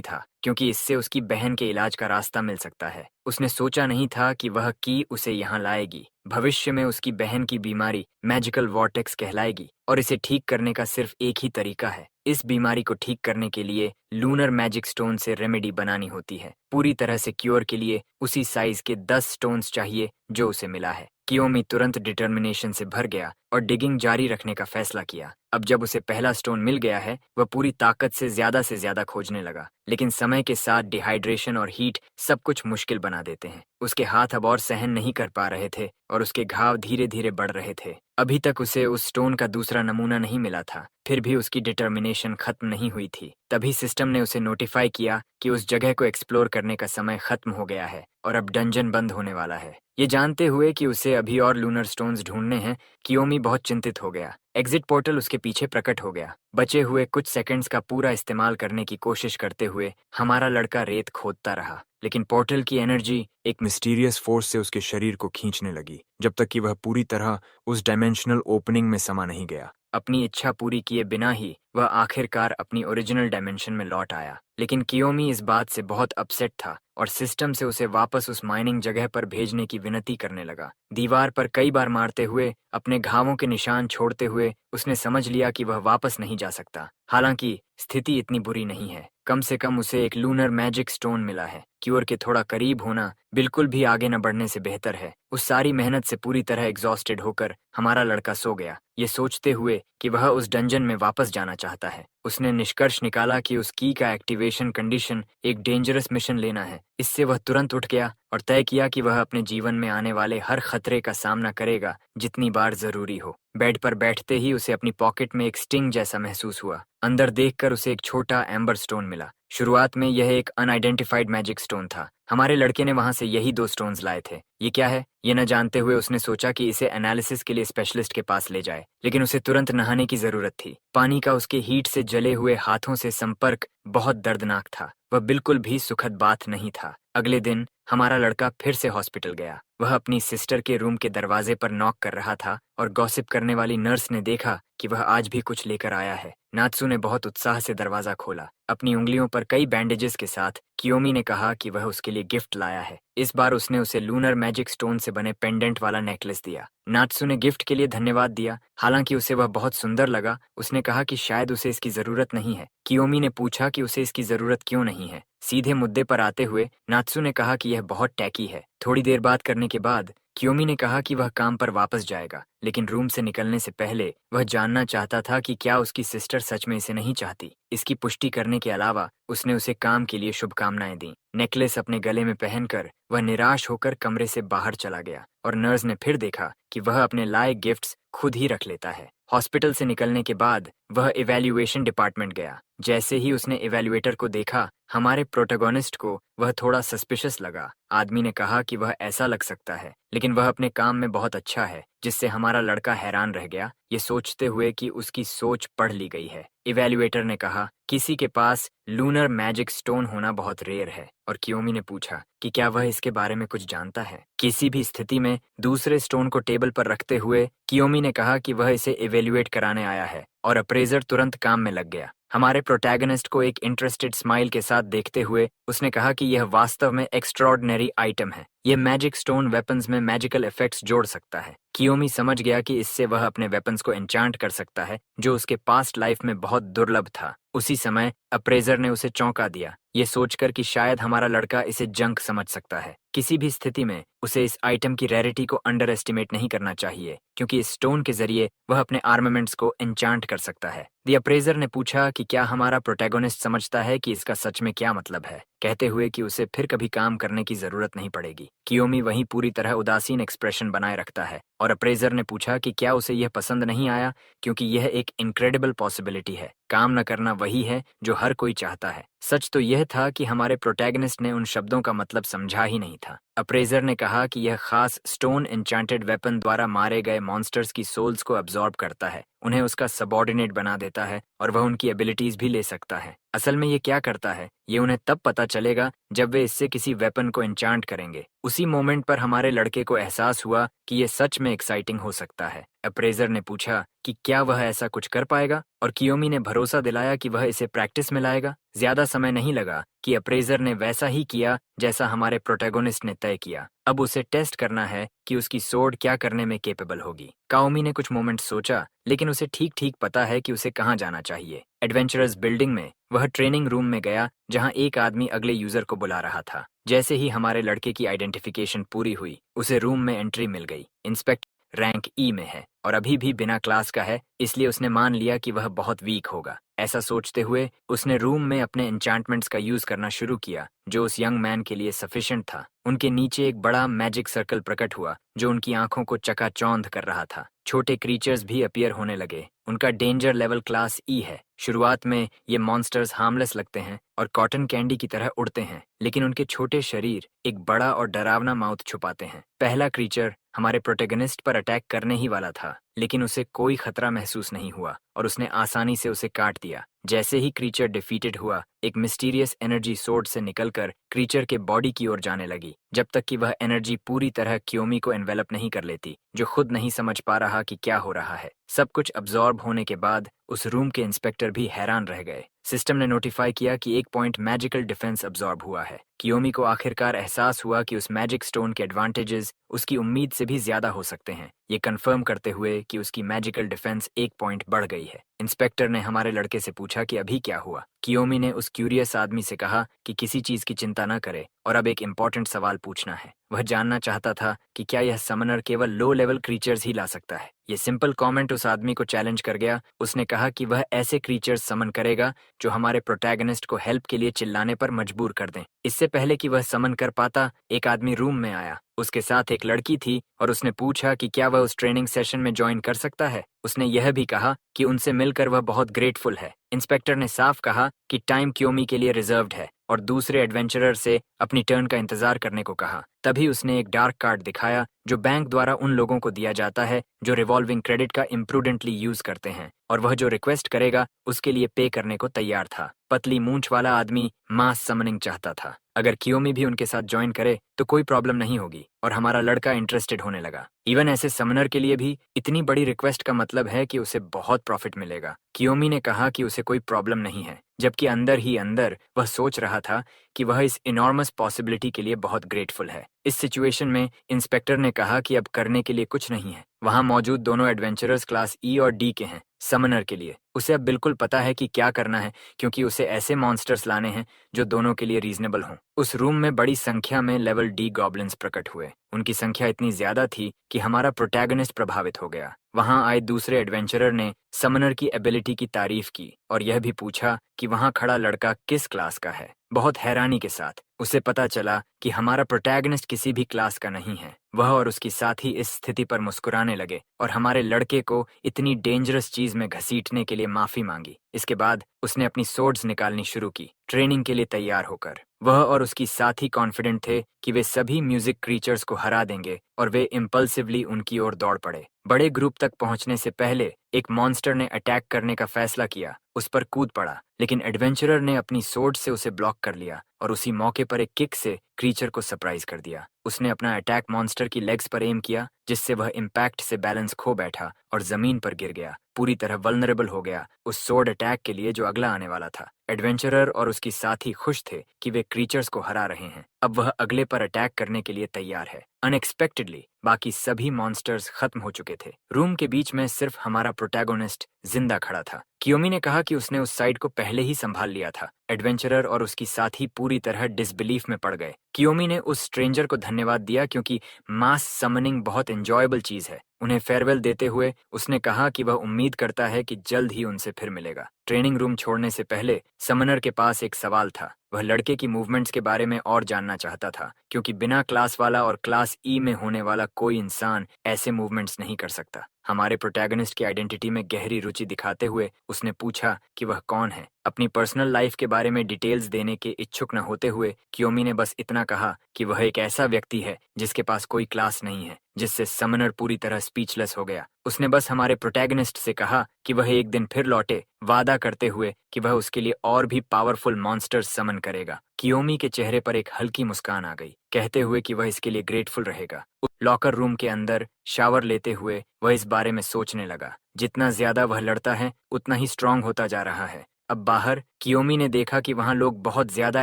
था क्योंकि इससे उसकी बहन के इलाज का रास्ता मिल सकता है। उसने सोचा नहीं था कि वह की उसे यहाँ लाएगी। भविष्य में उसकी बहन की बीमारी मैजिकल वॉर्टेक्स कहलाएगी और इसे ठीक करने का सिर्फ एक ही तरीका है। इस बीमारी को ठीक करने के लिए लूनर मैजिक स्टोन से रेमेडी बनानी होती है। पूरी तरह से क्योर के लिए उसी साइज के 10 स्टोन्स चाहिए जो उसे मिला है। कियोमी तुरंत डिटर्मिनेशन से भर गया और डिगिंग जारी रखने का फैसला किया। अब जब उसे पहला स्टोन मिल गया है, वह पूरी ताकत से ज्यादा खोजने लगा। लेकिन समय के साथ डिहाइड्रेशन और हीट सब कुछ मुश्किल बना देते हैं। उसके हाथ अब और सहन नहीं कर पा रहे थे और उसके घाव धीरे धीरे बढ़ रहे थे। अभी तक उसे उस स्टोन का दूसरा नमूना नहीं मिला था, फिर भी उसकी डिटर्मिनेशन खत्म नहीं हुई थी। तभी सिस्टम ने उसे नोटिफाई किया कि उस जगह को एक्सप्लोर करने का समय खत्म हो गया है और अब डंजन बंद होने वाला है। ये जानते हुए कि उसे अभी और लूनर स्टोन्स ढूंढने हैं, कियोमी बहुत चिंतित हो गया। एग्जिट पोर्टल उसके पीछे प्रकट हो गया। बचे हुए कुछ सेकंड्स का पूरा इस्तेमाल करने की कोशिश करते हुए हमारा लड़का रेत खोदता रहा, लेकिन पोर्टल की एनर्जी एक मिस्टीरियस फोर्स से उसके शरीर को खींचने लगी, जब तक कि वह पूरी तरह उस डायमेंशनल ओपनिंग में समा नहीं गया। अपनी इच्छा पूरी किए बिना ही वह आखिरकार अपनी ओरिजिनल डायमेंशन में लौट आया। लेकिन कियोमी इस बात से बहुत अपसेट था और सिस्टम से उसे वापस उस माइनिंग जगह पर भेजने की विनती करने लगा। दीवार पर कई बार मारते हुए, अपने घावों के निशान छोड़ते हुए उसने समझ लिया कि वह वापस नहीं जा सकता। हालांकि स्थिति इतनी बुरी नहीं है। कम से कम उसे एक लूनर मैजिक स्टोन मिला है। क्योर के थोड़ा करीब होना बिल्कुल भी आगे न बढ़ने से बेहतर है। उस सारी मेहनत से पूरी तरह एग्जॉस्टेड होकर हमारा लड़का सो गया, ये सोचते हुए कि वह उस डंजन में वापस जाना चाहता है। उसने निष्कर्ष निकाला कि उस की का एक्टिवेशन कंडीशन एक डेंजरस मिशन लेना है। इससे वह तुरंत उठ गया और तय किया कि वह अपने जीवन में आने वाले हर खतरे का सामना करेगा जितनी बार जरूरी हो। बेड पर बैठते ही उसे अपनी पॉकेट में एक स्टिंग जैसा महसूस हुआ। अंदर देखकर उसे एक छोटा एम्बर स्टोन मिला। शुरुआत में यह एक अनआइडेंटिफाइड मैजिक स्टोन था। हमारे लड़के ने वहां से यही 2 स्टोन्स लाए थे। ये क्या है, ये न जानते हुए उसने सोचा कि इसे एनालिसिस के लिए स्पेशलिस्ट के पास ले जाए, लेकिन उसे तुरंत नहाने की जरूरत थी। पानी का उसके हीट से जले हुए हाथों से संपर्क बहुत दर्दनाक था। वह बिल्कुल भी सुखद बात नहीं था। अगले दिन हमारा लड़का फिर से हॉस्पिटल गया। वह अपनी सिस्टर के रूम के दरवाजे पर नॉक कर रहा था और गॉसिप करने वाली नर्स ने देखा कि वह आज भी कुछ लेकर आया है। नात्सु ने बहुत उत्साह से दरवाजा खोला। अपनी उंगलियों पर कई बैंडेजेस के साथ कियोमी ने कहा कि वह उसके लिए गिफ्ट लाया है। इस बार उसने उसे लूनर मैजिक स्टोन से बने पेंडेंट वाला नेकलेस दिया। नात्सु ने गिफ्ट के लिए धन्यवाद दिया। हालांकि उसे वह बहुत सुंदर लगा। उसने कहा कि शायद उसे इसकी जरूरत नहीं है। कियोमी ने पूछा कि उसे इसकी जरूरत क्यों नहीं है। सीधे मुद्दे पर आते हुए नात्सु ने कहा कि यह बहुत टैकी है। थोड़ी देर बात करने के बाद कियोमी ने कहा कि वह काम पर वापस जाएगा, लेकिन रूम से निकलने से पहले वह जानना चाहता था कि क्या उसकी सिस्टर सच में इसे नहीं चाहती। इसकी पुष्टि करने के अलावा उसने उसे काम के लिए शुभकामनाएं दी। नेकलेस अपने गले में पहनकर वह निराश होकर कमरे से बाहर चला गया और नर्स ने फिर देखा कि वह अपने लाए गिफ्ट्स खुद ही रख लेता है। हॉस्पिटल से निकलने के बाद वह इवैल्यूएशन डिपार्टमेंट गया। जैसे ही उसने इवैल्यूएटर को देखा, हमारे प्रोटोगोनिस्ट को वह थोड़ा सस्पिशियस लगा। आदमी ने कहा कि वह ऐसा लग सकता है, लेकिन लेकिन वह अपने काम में बहुत अच्छा है, जिससे हमारा लड़का हैरान रह गया, ये सोचते हुए कि उसकी सोच पढ़ ली गई है। इवैल्यूएटर ने कहा, किसी के पास लूनर मैजिक स्टोन होना बहुत रेयर है, और कियोमी ने पूछा कि क्या वह इसके बारे में कुछ जानता है। किसी भी स्थिति में दूसरे स्टोन को टेबल पर रखते हुए कियोमी ने कहा कि वह इसे इवैल्यूएट कराने आया है, और अप्रेजर तुरंत काम में लग गया। हमारे प्रोटैगनिस्ट को एक इंटरेस्टेड स्माइल के साथ देखते हुए उसने कहा कि यह वास्तव में एक्स्ट्रॉर्डिनरी आइटम है। यह मैजिक स्टोन वेपन्स में मैजिकल इफेक्ट्स जोड़ सकता है। कियोमी समझ गया कि इससे वह अपने वेपन्स को एन्चांट कर सकता है, जो उसके पास्ट लाइफ में बहुत दुर्लभ था। उसी समय अप्रेजर ने उसे चौंका दिया, ये सोचकर कि शायद हमारा लड़का इसे जंक समझ सकता है। किसी भी स्थिति में उसे इस आइटम की रेरिटी को अंडर एस्टिमेट नहीं करना चाहिए, क्योंकि इस स्टोन के जरिए वह अपने आर्मामेंट्स को एन्चांट कर सकता है। द अप्रेजर ने पूछा कि क्या हमारा प्रोटैगोनिस्ट समझता है कि इसका सच में क्या मतलब है, कहते हुए कि उसे फिर कभी काम करने की जरूरत नहीं पड़ेगी। कियोमी वहीं पूरी तरह उदासीन एक्सप्रेशन बनाए रखता है, और अप्रेजर ने पूछा कि क्या उसे यह पसंद नहीं आया, क्योंकि यह एक इनक्रेडिबल पॉसिबिलिटी है। काम न करना वही है जो हर कोई चाहता है। सच तो यह था कि हमारे प्रोटैगनिस्ट ने उन शब्दों का मतलब समझा ही नहीं था। अप्रेजर ने कहा कि यह खास स्टोन एन्चांटेड वेपन द्वारा मारे गए मॉन्स्टर्स की सोल्स को अब्सॉर्ब करता है, उन्हें उसका सबऑर्डिनेट बना देता है, और वह उनकी एबिलिटीज भी ले सकता है। असल में ये क्या करता है, ये उन्हें तब पता चलेगा जब वे इससे किसी वेपन को एन्चांट करेंगे। उसी मोमेंट पर हमारे लड़के को एहसास हुआ कि यह सच में एक्साइटिंग हो सकता है। अप्रेजर ने पूछा कि क्या वह ऐसा कुछ कर पाएगा, और कियोमी ने भरोसा दिलाया कि वह इसे प्रैक्टिस में लाएगा। ज्यादा समय नहीं लगा कि अप्रेजर ने वैसा ही किया जैसा हमारे प्रोटैगोनिस्ट ने तय किया। अब उसे टेस्ट करना है कि उसकी सोर्ड क्या करने में केपेबल होगी। काओमी ने कुछ मोमेंट सोचा, लेकिन उसे ठीक ठीक पता है कि उसे कहाँ जाना चाहिए। एडवेंचरस बिल्डिंग में वह ट्रेनिंग रूम में गया, जहां एक आदमी अगले यूजर को बुला रहा था। जैसे ही हमारे लड़के की आइडेंटिफिकेशन पूरी हुई, उसे रूम में एंट्री मिल गई। इंस्पेक्टर रैंक ई में है और अभी भी बिना क्लास का है, इसलिए उसने मान लिया कि वह बहुत वीक होगा। ऐसा सोचते हुए उसने रूम में अपने एन्चांटमेंट्स का यूज करना शुरू किया, जो उस यंग मैन के लिए सफिशिएंट था। उनके नीचे एक बड़ा मैजिक सर्कल प्रकट हुआ, जो उनकी आंखों को चकाचौंध कर रहा था। छोटे क्रीचर्स भी अपीयर होने लगे। उनका डेंजर लेवल क्लास ई है। शुरुआत में ये मॉन्स्टर्स हार्मलेस लगते हैं और कॉटन कैंडी की तरह उड़ते हैं, लेकिन उनके छोटे शरीर एक बड़ा और डरावना माउथ छुपाते हैं। पहला क्रीचर हमारे प्रोटैगनिस्ट पर अटैक करने ही वाला था, लेकिन उसे कोई खतरा महसूस नहीं हुआ और उसने आसानी से उसे काट दिया। जैसे ही क्रीचर डिफीटेड हुआ, एक मिस्टीरियस एनर्जी सोर्ड से निकलकर क्रीचर के बॉडी की ओर जाने लगी, जब तक कि वह एनर्जी पूरी तरह कियोमी को एनवेलप नहीं कर लेती, जो खुद नहीं समझ पा रहा कि क्या हो रहा है। सब कुछ अब्सॉर्ब होने के बाद उस रूम के इंस्पेक्टर भी हैरान रह गए। सिस्टम ने नोटिफाई किया कि 1 पॉइंट मैजिकल डिफेंस अब्सॉर्ब हुआ है। कियोमी को आखिरकार एहसास हुआ कि उस मैजिक स्टोन के एडवांटेजेस उसकी उम्मीद से भी ज्यादा हो सकते हैं, ये कंफर्म करते हुए कि उसकी मैजिकल डिफेंस 1 पॉइंट बढ़ गई है। इंस्पेक्टर ने हमारे लड़के से पूछा कि अभी क्या हुआ। कियोमी ने उस क्यूरियस आदमी से कहा कि किसी चीज की चिंता न करे और अब एक इम्पोर्टेंट सवाल पूछना है। वह जानना चाहता था कि क्या यह समनर केवल लो लेवल क्रीचर्स ही ला सकता है। ये सिंपल कमेंट उस आदमी को चैलेंज कर गया। उसने कहा कि वह ऐसे क्रीचर्स समन करेगा जो हमारे प्रोटैगनिस्ट को हेल्प के लिए चिल्लाने पर मजबूर कर दें। इससे पहले कि वह समन कर पाता, एक आदमी रूम में आया। उसके साथ एक लड़की थी और उसने पूछा कि क्या वह उस ट्रेनिंग सेशन में ज्वाइन कर सकता है। उसने यह भी कहा कि उनसे मिलकर वह बहुत ग्रेटफुल है। इंस्पेक्टर ने साफ कहा कि टाइम कियोमी के लिए रिजर्व्ड है और दूसरे एडवेंचरर से अपनी टर्न का इंतजार करने को कहा। तभी उसने एक डार्क कार्ड दिखाया, जो बैंक द्वारा उन लोगों को दिया जाता है जो रिवॉल्विंग क्रेडिट का इम्प्रूडेंटली यूज करते हैं, और वह जो रिक्वेस्ट करेगा उसके लिए पे करने को तैयार था। पतली मूंछ वाला आदमी मास समनिंग चाहता था। अगर कियोमी भी उनके साथ ज्वाइन करे तो कोई प्रॉब्लम नहीं होगी, और हमारा लड़का इंटरेस्टेड होने लगा। इवन ऐसे समनर के लिए भी इतनी बड़ी रिक्वेस्ट का मतलब है कि उसे बहुत प्रॉफिट मिलेगा। कियोमी ने कहा कि उसे कोई प्रॉब्लम नहीं है, जबकि अंदर ही अंदर वह सोच रहा था कि वह इस इनॉर्मस पॉसिबिलिटी के लिए बहुत ग्रेटफुल है। इस सिचुएशन में इंस्पेक्टर ने कहा कि अब करने के लिए कुछ नहीं है। वहां मौजूद दोनों एडवेंचरर्स क्लास ई और डी के हैं। समनर के लिए उसे अब बिल्कुल पता है कि क्या करना है, क्योंकि उसे ऐसे मॉन्स्टर्स लाने हैं जो दोनों के लिए रीजनेबल हों। उस रूम में बड़ी संख्या में लेवल डी गॉब्लिन्स प्रकट हुए। उनकी संख्या इतनी ज्यादा थी कि हमारा प्रोटैगनिस्ट प्रभावित हो गया। वहां आए दूसरे एडवेंचरर ने समनर की एबिलिटी की तारीफ की और यह भी पूछा कि वहां खड़ा लड़का किस क्लास का है। बहुत हैरानी के साथ उसे पता चला कि हमारा प्रोटैगनिस्ट किसी भी क्लास का नहीं है। वह और उसकी साथी इस स्थिति पर मुस्कुराने लगे और हमारे लड़के को इतनी डेंजरस चीज में घसीटने के लिए माफी मांगी। इसके बाद उसने अपनी सोर्ड्स निकालनी शुरू की, ट्रेनिंग के लिए तैयार होकर। वह और उसकी साथी कॉन्फिडेंट थे कि वे सभी म्यूजिक क्रीचर्स को हरा देंगे और वे इम्पल्सिवली उनकी ओर दौड़ पड़े। बड़े ग्रुप तक पहुंचने से पहले एक मॉन्स्टर ने अटैक करने का फैसला किया, उस पर कूद पड़ा, लेकिन एडवेंचरर ने अपनी सोर्ड से उसे ब्लॉक कर लिया और उसी मौके पर एक किक से क्रीचर को सरप्राइज कर दिया। उसने अपना अटैक मॉन्स्टर की लेग्स पर एम किया, जिससे वह इम्पैक्ट से बैलेंस खो बैठा और जमीन पर गिर गया, पूरी तरह वल्नरेबल हो गया उस सोर्ड अटैक के लिए जो अगला आने वाला था। एडवेंचरर और उसकी साथी खुश थे कि वे क्रीचर्स को हरा रहे हैं। अब वह अगले पर अटैक करने के लिए तैयार है। अनएक्सपेक्टेडली बाकी सभी मॉन्स्टर्स खत्म हो चुके थे। रूम के बीच में सिर्फ हमारा प्रोटैगोनिस्ट जिंदा खड़ा था। कियोमी ने कहा कि उसने उस साइड को पहले ही संभाल लिया था। एडवेंचरर और उसकी साथी पूरी तरह डिसबिलीफ में पड़ गए। कियोमी ने उस स्ट्रेंजर को धन्यवाद दिया क्योंकि मास समनिंग बहुत एंजॉयबल चीज है। उन्हें फेयरवेल देते हुए उसने कहा कि वह उम्मीद करता है कि जल्द ही उनसे फिर मिलेगा। ट्रेनिंग रूम छोड़ने से पहले समनर के पास एक सवाल था। वह लड़के की मूवमेंट्स के बारे में और जानना चाहता था, क्योंकि बिना क्लास वाला और क्लास ई में होने वाला कोई इंसान ऐसे मूवमेंट्स नहीं कर सकता। हमारे प्रोटैगनिस्ट की आइडेंटिटी में गहरी रुचि दिखाते हुए उसने पूछा कि वह कौन है। अपनी पर्सनल लाइफ के बारे में डिटेल्स देने के इच्छुक न होते हुए कियोमी ने बस इतना कहा कि वह एक ऐसा व्यक्ति है जिसके पास कोई क्लास नहीं है, जिससे समनर पूरी तरह स्पीचलेस हो गया। उसने बस हमारे प्रोटैगनिस्ट से कहा कि वह एक दिन फिर लौटे, वादा करते हुए कि वह उसके लिए और भी पावरफुल मॉन्स्टर्स समन करेगा। कियोमी के चेहरे पर एक हल्की मुस्कान आ गई, कहते हुए कि वह इसके लिए ग्रेटफुल रहेगा। लॉकर रूम के अंदर शावर लेते हुए वह इस बारे में सोचने लगा। जितना ज्यादा वह लड़ता है उतना ही स्ट्रांग होता जा रहा है। अब बाहर कियोमी ने देखा कि वहां लोग बहुत ज्यादा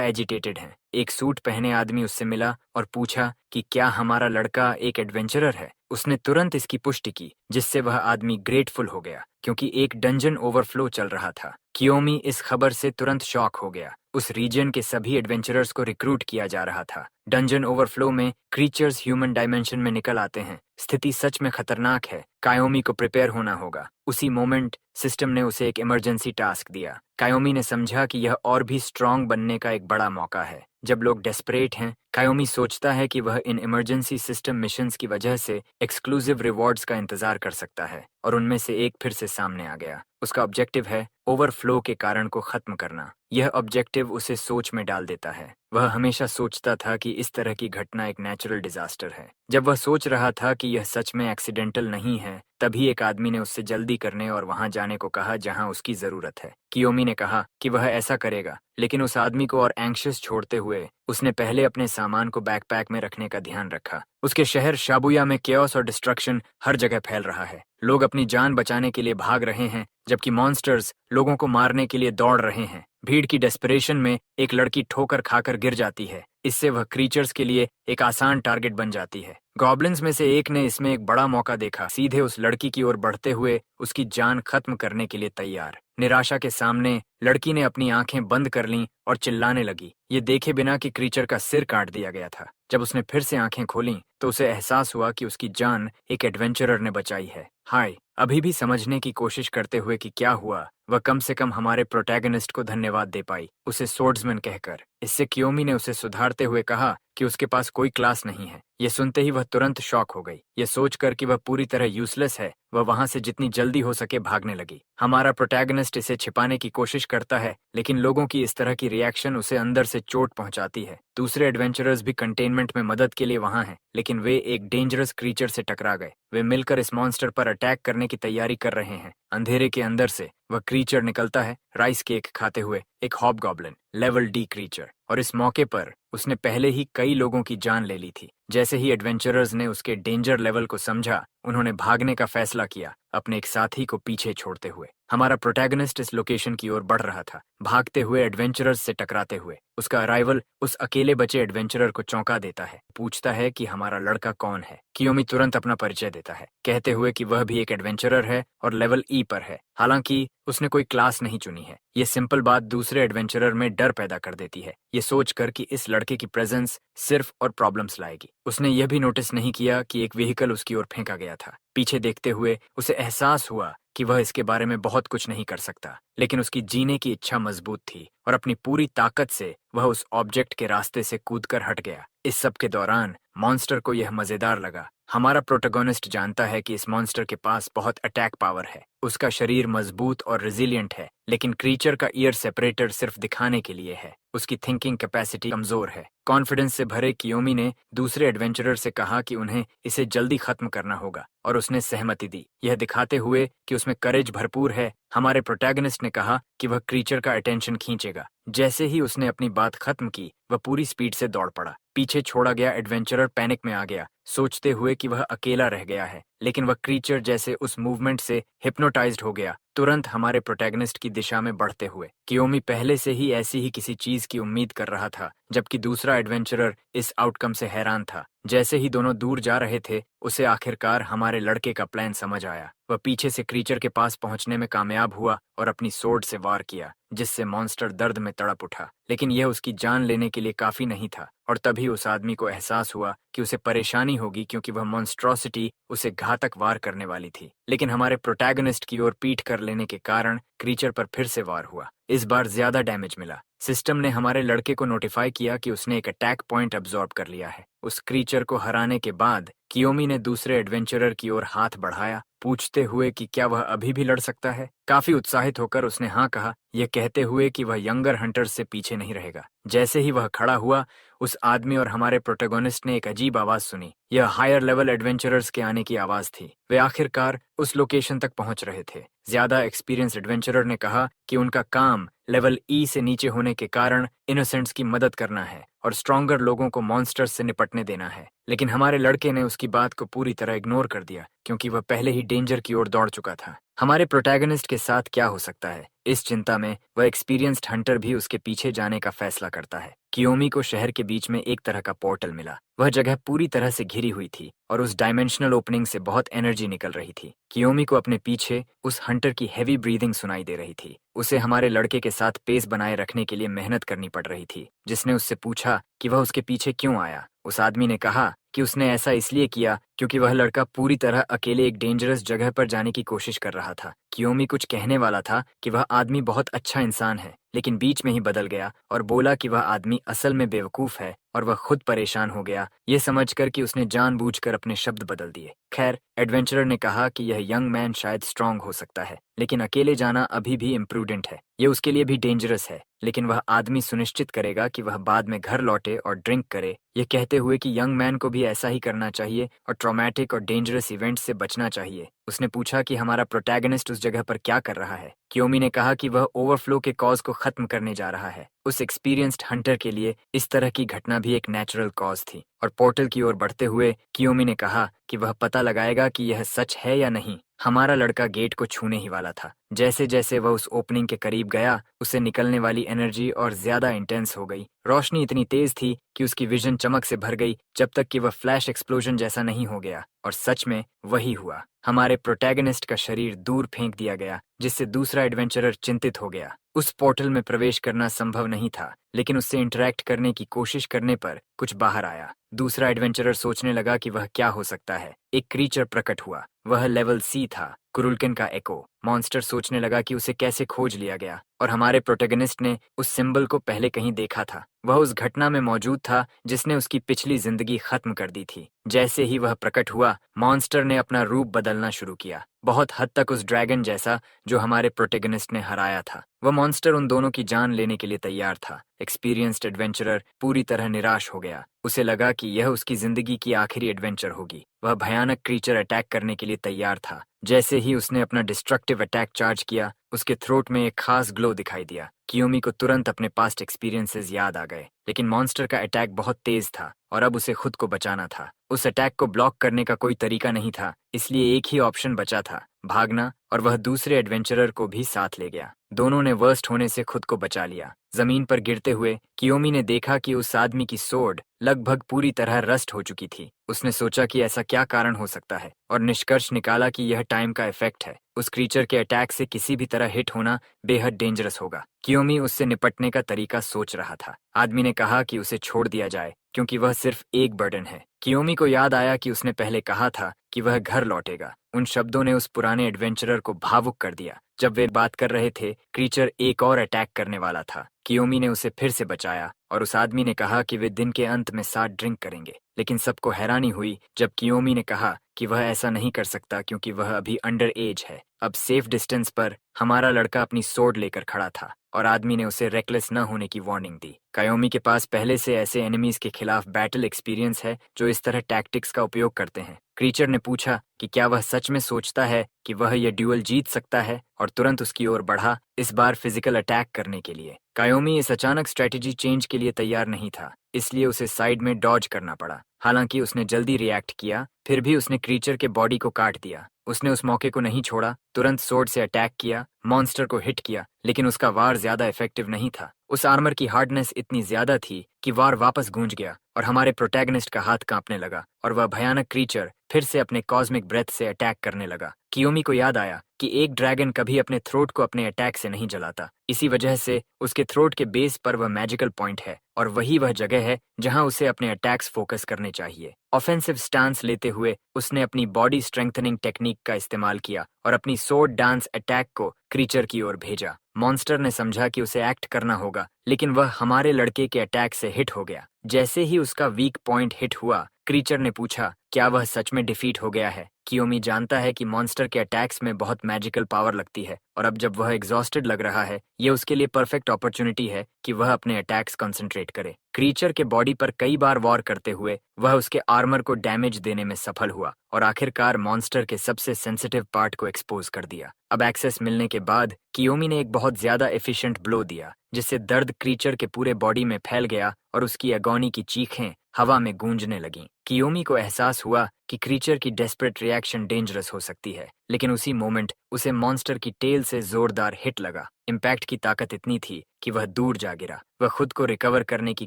एजिटेटेड हैं। एक सूट पहने आदमी उससे मिला और पूछा कि क्या हमारा लड़का एक एडवेंचरर है। उसने तुरंत इसकी पुष्टि की, जिससे वह आदमी ग्रेटफुल हो गया क्योंकि एक डंजन ओवरफ्लो चल रहा था। कियोमी इस खबर से तुरंत शॉक हो गया। उस रीजन के सभी एडवेंचरर्स को रिक्रूट किया जा रहा था। डंजन ओवरफ्लो में क्रीचर्स ह्यूमन डायमेंशन में निकल आते हैं। स्थिति सच में खतरनाक है। कायोमी को प्रिपेयर होना होगा। उसी मोमेंट सिस्टम ने उसे एक इमरजेंसी टास्क दिया। कायोमी ने समझा कि यह और भी स्ट्रांग बनने का एक बड़ा मौका है। जब लोग डेस्परेट हैं, कायोमी सोचता है कि वह इन इमरजेंसी सिस्टम मिशंस की वजह से एक्सक्लूसिव रिवॉर्ड्स का इंतजार कर सकता है, और उनमें से एक फिर से सामने आ गया। उसका ऑब्जेक्टिव है ओवरफ्लो के कारण को खत्म करना। यह ऑब्जेक्टिव उसे सोच में डाल देता है। वह हमेशा सोचता था कि इस तरह की घटना एक नेचुरल डिजास्टर है। जब वह सोच रहा था कि यह सच में एक्सीडेंटल नहीं है, तभी एक आदमी ने उससे जल्दी करने और वहां जाने को कहा जहां उसकी जरूरत है। कियोमी ने कहा कि वह ऐसा करेगा, लेकिन उस आदमी को और एंग्शियस छोड़ते हुए उसने पहले अपने सामान को बैकपैक में रखने का ध्यान रखा। उसके शहर शाबुया में केओस और डिस्ट्रक्शन हर जगह फैल रहा है। लोग अपनी जान बचाने के लिए भाग रहे हैं, जबकि मॉन्स्टर्स लोगों को मारने के लिए दौड़ रहे हैं। भीड़ की डेस्परेशन में एक लड़की ठोकर खाकर गिर जाती है। इससे वह क्रीचर्स के लिए एक आसान टारगेट बन जाती है। गॉब्लिन्स में से एक ने इसमें एक बड़ा मौका देखा, सीधे उस लड़की की ओर बढ़ते हुए उसकी जान खत्म करने के लिए तैयार। निराशा के सामने लड़की ने अपनी आंखें बंद कर लीं और चिल्लाने लगी, ये देखे बिना कि क्रीचर का सिर काट दिया गया था। जब उसने फिर से आंखें खोलीं तो उसे एहसास हुआ कि उसकी जान एक एडवेंचरर ने बचाई है। हाय, अभी भी समझने की कोशिश करते हुए कि क्या हुआ, वह कम से कम हमारे प्रोटैगनिस्ट को धन्यवाद दे पाई, उसे सोर्ड्समैन कहकर। इससे कियोमी ने उसे सुधारते हुए कहा कि उसके पास कोई क्लास नहीं है। यह सुनते ही वह तुरंत शॉक हो गई। यह सोचकर कि वह पूरी तरह यूजलेस है, वह वहां से जितनी जल्दी हो सके भागने लगी। हमारा प्रोटैगनिस्ट इसे छिपाने की कोशिश करता है, लेकिन लोगों की इस तरह की रिएक्शन उसे अंदर से चोट पहुंचाती है। दूसरे एडवेंचरर्स भी कंटेनमेंट में मदद के लिए वहां हैं, लेकिन वे एक डेंजरस क्रीचर से टकरा गए। वे मिलकर इस मॉन्स्टर पर अटैक करने की तैयारी कर रहे हैं। अंधेरे के अंदर से वह क्रीचर निकलता है, राइस केक खाते हुए, एक हॉबगॉब्लिन, लेवल डी क्रीचर, और इस मौके पर उसने पहले ही कई लोगों की जान ले ली थी। जैसे ही एडवेंचरर्स ने उसके डेंजर लेवल को समझा, उन्होंने भागने का फैसला किया, अपने एक साथी को पीछे छोड़ते हुए। हमारा प्रोटैगनिस्ट इस लोकेशन की ओर बढ़ रहा था, भागते हुए एडवेंचरर्स से टकराते हुए। उसका अराइवल उस अकेले बचे एडवेंचरर को चौंका देता है। पूछता है कि हमारा लड़का कौन है। कियोमी तुरंत अपना परिचय देता है, कहते हुए कि वह भी एक एडवेंचरर है और लेवल ई पर है। हालांकि उसने कोई क्लास नहीं चुनी है। ये सिंपल बात दूसरे एडवेंचरर में डर पैदा कर देती है, ये सोचकर कि इस लड़के की प्रेजेंस सिर्फ और प्रॉब्लम्स लाएगी। उसने यह भी नोटिस नहीं किया कि एक व्हीकल उसकी ओर फेंका गया था। पीछे देखते हुए उसे एहसास हुआ कि वह इसके बारे में बहुत कुछ नहीं कर सकता, लेकिन उसकी जीने की इच्छा मजबूत थी और अपनी पूरी ताकत से वह उस ऑब्जेक्ट के रास्ते से कूदकर हट गया। इस सब के दौरान मॉन्स्टर को यह मजेदार लगा। हमारा प्रोटोगोनिस्ट जानता है कि इस मॉन्स्टर के पास बहुत अटैक पावर है, उसका शरीर मजबूत और रेजिलिएंट है, लेकिन क्रीचर का ईयर सेपरेटर सिर्फ दिखाने के लिए है। उसकी थिंकिंग कैपेसिटी कमजोर है। कॉन्फिडेंस से भरे कियोमी ने दूसरे एडवेंचरर से कहा कि उन्हें इसे जल्दी खत्म करना होगा और उसने सहमति दी, यह दिखाते हुए कि उसमें करेज भरपूर है। हमारे प्रोटैगनिस्ट ने कहा कि वह क्रीचर का अटेंशन खींचेगा। जैसे ही उसने अपनी बात खत्म की, वह पूरी स्पीड से दौड़ पड़ा। पीछे छोड़ा गया एडवेंचरर पैनिक में आ गया, सोचते हुए कि वह अकेला रह गया है, लेकिन वह क्रीचर जैसे उस मूवमेंट से हिप्नोटाइज्ड हो गया, तुरंत हमारे प्रोटैगनिस्ट की दिशा में बढ़ते हुए। कियोमी पहले से ही ऐसी ही किसी चीज की उम्मीद कर रहा था, जबकि दूसरा एडवेंचरर इस आउटकम से हैरान था। जैसे ही दोनों दूर जा रहे थे, उसे आखिरकार हमारे लड़के का प्लान समझ आया। वह पीछे से क्रीचर के पास पहुंचने में कामयाब हुआ और अपनी सोर्ड से वार किया, जिससे मॉन्स्टर दर्द में तड़प उठा, लेकिन यह उसकी जान लेने के लिए काफी नहीं था। और तभी उस आदमी को एहसास हुआ कि उसे परेशानी होगी, क्योंकि वह मॉन्स्ट्रोसिटी उसे घातक वार करने वाली थी। लेकिन हमारे प्रोटैगनिस्ट की ओर पीठ कर लेने के कारण क्रीचर पर फिर से वार हुआ। इस बार ज्यादा डैमेज मिला। सिस्टम ने हमारे लड़के को नोटिफाई किया कि उसने एक अटैक पॉइंट अब्सॉर्ब कर लिया है। उस क्रीचर को हराने के बाद कियोमी ने दूसरे एडवेंचरर की ओर हाथ बढ़ाया, पूछते हुए कि क्या वह अभी भी लड़ सकता है। काफी उत्साहित होकर उसने हाँ कहा, यह कहते हुए कि वह यंगर हंटर्स से पीछे नहीं रहेगा। जैसे ही वह खड़ा हुआ, उस आदमी और हमारे प्रोटोगोनिस्ट ने एक अजीब आवाज सुनी। यह हायर लेवल एडवेंचरर्स के आने की आवाज थी। वे आखिरकार उस लोकेशन तक पहुंच रहे थे। ज्यादा एक्सपीरियंस एडवेंचरर ने कहा कि उनका काम लेवल ई से नीचे होने के कारण इनोसेंट्स की मदद करना है और स्ट्रॉन्गर लोगों को मॉन्स्टर्स से निपटने देना है। लेकिन हमारे लड़के ने उसकी बात को पूरी तरह इग्नोर कर दिया, क्योंकि वह पहले ही डेंजर की ओर दौड़ चुका था। हमारे प्रोटैगनिस्ट के साथ क्या हो सकता है, इस चिंता में वह एक्सपीरियंस्ड हंटर भी उसके पीछे जाने का फैसला करता है। कियोमी को शहर के बीच में एक तरह का पोर्टल मिला। वह जगह पूरी तरह से घिरी हुई थी और उस डायमेंशनल ओपनिंग से बहुत एनर्जी निकल रही थी। कियोमी को अपने पीछे उस हंटर की हैवी ब्रीदिंग सुनाई दे रही थी। उसे हमारे लड़के के साथ पेस बनाए रखने के लिए मेहनत करनी पड़ रही थी। जिसने उससे पूछा कि वह उसके पीछे क्यों आया। उस आदमी ने कहा कि उसने ऐसा इसलिए किया क्योंकि वह लड़का पूरी तरह अकेले एक डेंजरस जगह पर जाने की कोशिश कर रहा था। कियोमी कुछ कहने वाला था कि वह आदमी बहुत अच्छा इंसान है, लेकिन बीच में ही बदल गया और बोला कि वह आदमी असल में बेवकूफ है और वह खुद परेशान हो गया, ये समझकर कि उसने जानबूझकर अपने शब्द बदल दिए। खैर, एडवेंचरर ने कहा कि यह यंग मैन शायद स्ट्रांग हो सकता है, लेकिन अकेले जाना अभी भी इम्प्रूडेंट है। ये उसके लिए भी डेंजरस है, लेकिन वह आदमी सुनिश्चित करेगा कि वह बाद में घर लौटे और ड्रिंक करे, ये कहते हुए कि यंग मैन को भी ऐसा ही करना चाहिए और ट्रॉमेटिक और डेंजरस इवेंट से बचना चाहिए। उसने पूछा कि हमारा प्रोटैगनिस्ट उस जगह पर क्या कर रहा है। कियोमी ने कहा कि वह ओवरफ्लो के कॉज को खत्म करने जा रहा है। उस एक्सपीरियंस्ड हंटर के लिए इस तरह की घटना भी एक नेचुरल कॉज थी। और पोर्टल की ओर बढ़ते हुए कियोमी ने कहा कि वह पता लगाएगा कि यह सच है या नहीं। हमारा लड़का गेट को छूने ही वाला था। जैसे जैसे वह उस ओपनिंग के करीब गया, उसे निकलने वाली एनर्जी और ज्यादा इंटेंस हो गई। रोशनी इतनी तेज थी कि उसकी विजन चमक से भर गई, जब तक कि वह फ्लैश एक्सप्लोजन जैसा नहीं हो गया। और सच में वही हुआ। हमारे प्रोटैगनिस्ट का शरीर दूर फेंक दिया गया, जिससे दूसरा एडवेंचरर चिंतित हो गया। उस पोर्टल में प्रवेश करना संभव नहीं था, लेकिन उससे इंटरैक्ट करने की कोशिश करने पर कुछ बाहर आया। दूसरा एडवेंचरर सोचने लगा कि वह क्या हो सकता है। एक क्रीचर प्रकट हुआ। वह लेवल सी था, कुरुल्कन का एको। मॉन्स्टर सोचने लगा कि उसे कैसे खोज लिया गया, और हमारे प्रोटैगनिस्ट ने उस सिंबल को पहले कहीं देखा था। वह उस घटना में मौजूद था जिसने उसकी पिछली जिंदगी खत्म कर दी थी। जैसे ही वह प्रकट हुआ, मॉन्स्टर ने अपना रूप बदलना शुरू किया, बहुत हद तक उस ड्रैगन जैसा जो हमारे प्रोटैगनिस्ट ने हराया था। वह मॉन्स्टर उन दोनों की जान लेने के लिए तैयार था। एक्सपीरियंस्ड एडवेंचरर पूरी तरह निराश हो गया। उसे लगा कि यह उसकी जिंदगी की आखिरी एडवेंचर होगी। वह भयानक क्रीचर अटैक करने के लिए तैयार था। जैसे ही उसने अपना डिस्ट्रक्टिव अटैक चार्ज किया, उसके थ्रोट में एक खास ग्लो दिखाई दिया। कियोमी को तुरंत अपने पास्ट एक्सपीरियंसेस याद आ गए, लेकिन मॉन्स्टर का अटैक बहुत तेज था और अब उसे खुद को बचाना था। उस अटैक को ब्लॉक करने का कोई तरीका नहीं था, इसलिए एक ही ऑप्शन बचा था, भागना, और वह दूसरे एडवेंचरर को भी साथ ले गया। दोनों ने वर्स्ट होने से खुद को बचा लिया। जमीन पर गिरते हुए कियोमी ने देखा कि उस आदमी की सोर्ड लगभग पूरी तरह रस्ट हो चुकी थी। उसने सोचा कि ऐसा क्या कारण हो सकता है और निष्कर्ष निकाला कि यह टाइम का इफेक्ट है। उस क्रीचर के अटैक से किसी भी तरह हिट होना बेहद डेंजरस होगा। कियोमी उससे निपटने का तरीका सोच रहा था। आदमी ने कहा कि उसे छोड़ दिया जाए, क्योंकि वह सिर्फ एक बर्डन है। कियोमी को याद आया कि उसने पहले कहा था कि वह घर लौटेगा। उन शब्दों ने उस पुराने एडवेंचरर को भावुक कर दिया। जब वे बात कर रहे थे, क्रीचर एक और अटैक करने वाला था। कियोमी ने उसे फिर से बचाया और उस आदमी ने कहा कि वे दिन के अंत में साथ ड्रिंक करेंगे। लेकिन सबको हैरानी हुई जब कियोमी ने कहा कि वह ऐसा नहीं कर सकता क्योंकि वह अभी अंडर एज है। अब सेफ डिस्टेंस पर हमारा लड़का अपनी सोर्ड लेकर खड़ा था और आदमी ने उसे रेकलेस न होने की वार्निंग दी। कायोमी के पास पहले से ऐसे एनिमीज के खिलाफ बैटल एक्सपीरियंस है जो इस तरह टैक्टिक्स का उपयोग करते हैं। क्रीचर ने पूछा कि क्या वह सच में सोचता है कि वह यह ड्यूअल जीत सकता है और तुरंत उसकी ओर बढ़ा, इस बार फिजिकल अटैक करने के लिए। कायोमी इस अचानक स्ट्रेटेजी चेंज के लिए तैयार नहीं था, इसलिए उसे साइड में डॉज करना पड़ा। हालांकि उसने जल्दी रिएक्ट किया, फिर भी उसने क्रीचर के बॉडी को काट दिया। उसने उस मौके को नहीं छोड़ा, तुरंत सोर्ड से अटैक किया, मॉन्स्टर को हिट किया, लेकिन उसका वार ज्यादा इफेक्टिव नहीं था। उस आर्मर की हार्डनेस इतनी ज्यादा थी कि वार वापस गूंज गया और हमारे प्रोटैगनिस्ट का हाथ कांपने लगा और वह भयानक क्रीचर फिर से अपने कॉस्मिक ब्रेथ से अटैक करने लगा। कियोमी को याद आया कि एक ड्रैगन कभी अपने थ्रोट को अपने अटैक से नहीं जलाता। इसी वजह से उसके थ्रोट के बेस पर वह मैजिकल पॉइंट है और वही वह जगह है जहां उसे अपने अटैक्स फोकस करने चाहिए। ऑफेंसिव स्टांस लेते हुए उसने अपनी बॉडी स्ट्रेंथनिंग टेक्निक का इस्तेमाल किया और अपनी सोर्ड डांस अटैक को क्रीचर की ओर भेजा। मॉन्स्टर ने समझा कि उसे एक्ट करना होगा, लेकिन वह हमारे लड़के के अटैक से हिट हो गया। जैसे ही उसका वीक पॉइंट हिट हुआ, क्रीचर ने पूछा क्या वह सच में डिफीट हो गया है। कियोमी जानता है कि मॉन्स्टर के अटैक्स में बहुत मैजिकल पावर लगती है और अब जब वह एग्जॉस्टेड लग रहा है, यह उसके लिए परफेक्ट अपॉर्चुनिटी है कि वह अपने अटैक्स कंसंट्रेट करे। क्रीचर के बॉडी पर कई बार वॉर करते हुए वह उसके आर्मर को डैमेज देने में सफल हुआ और आखिरकार मॉन्स्टर के सबसे सेंसिटिव पार्ट को एक्सपोज कर दिया। अब एक्सेस मिलने के बाद कियोमी ने एक बहुत ज्यादा एफिशिएंट ब्लो दिया, जिससे दर्द क्रीचर के पूरे बॉडी में फैल गया और उसकी एगोनी की चीखें हवा में गूंजने लगीं। कियोमी को एहसास हुआ कि क्रीचर की डेस्परेट रिएक्शन डेंजरस हो सकती है, लेकिन उसी मोमेंट उसे मॉन्स्टर की टेल से जोरदार हिट लगा। इम्पैक्ट की ताकत इतनी थी कि वह दूर जा गिरा। वह खुद को रिकवर करने की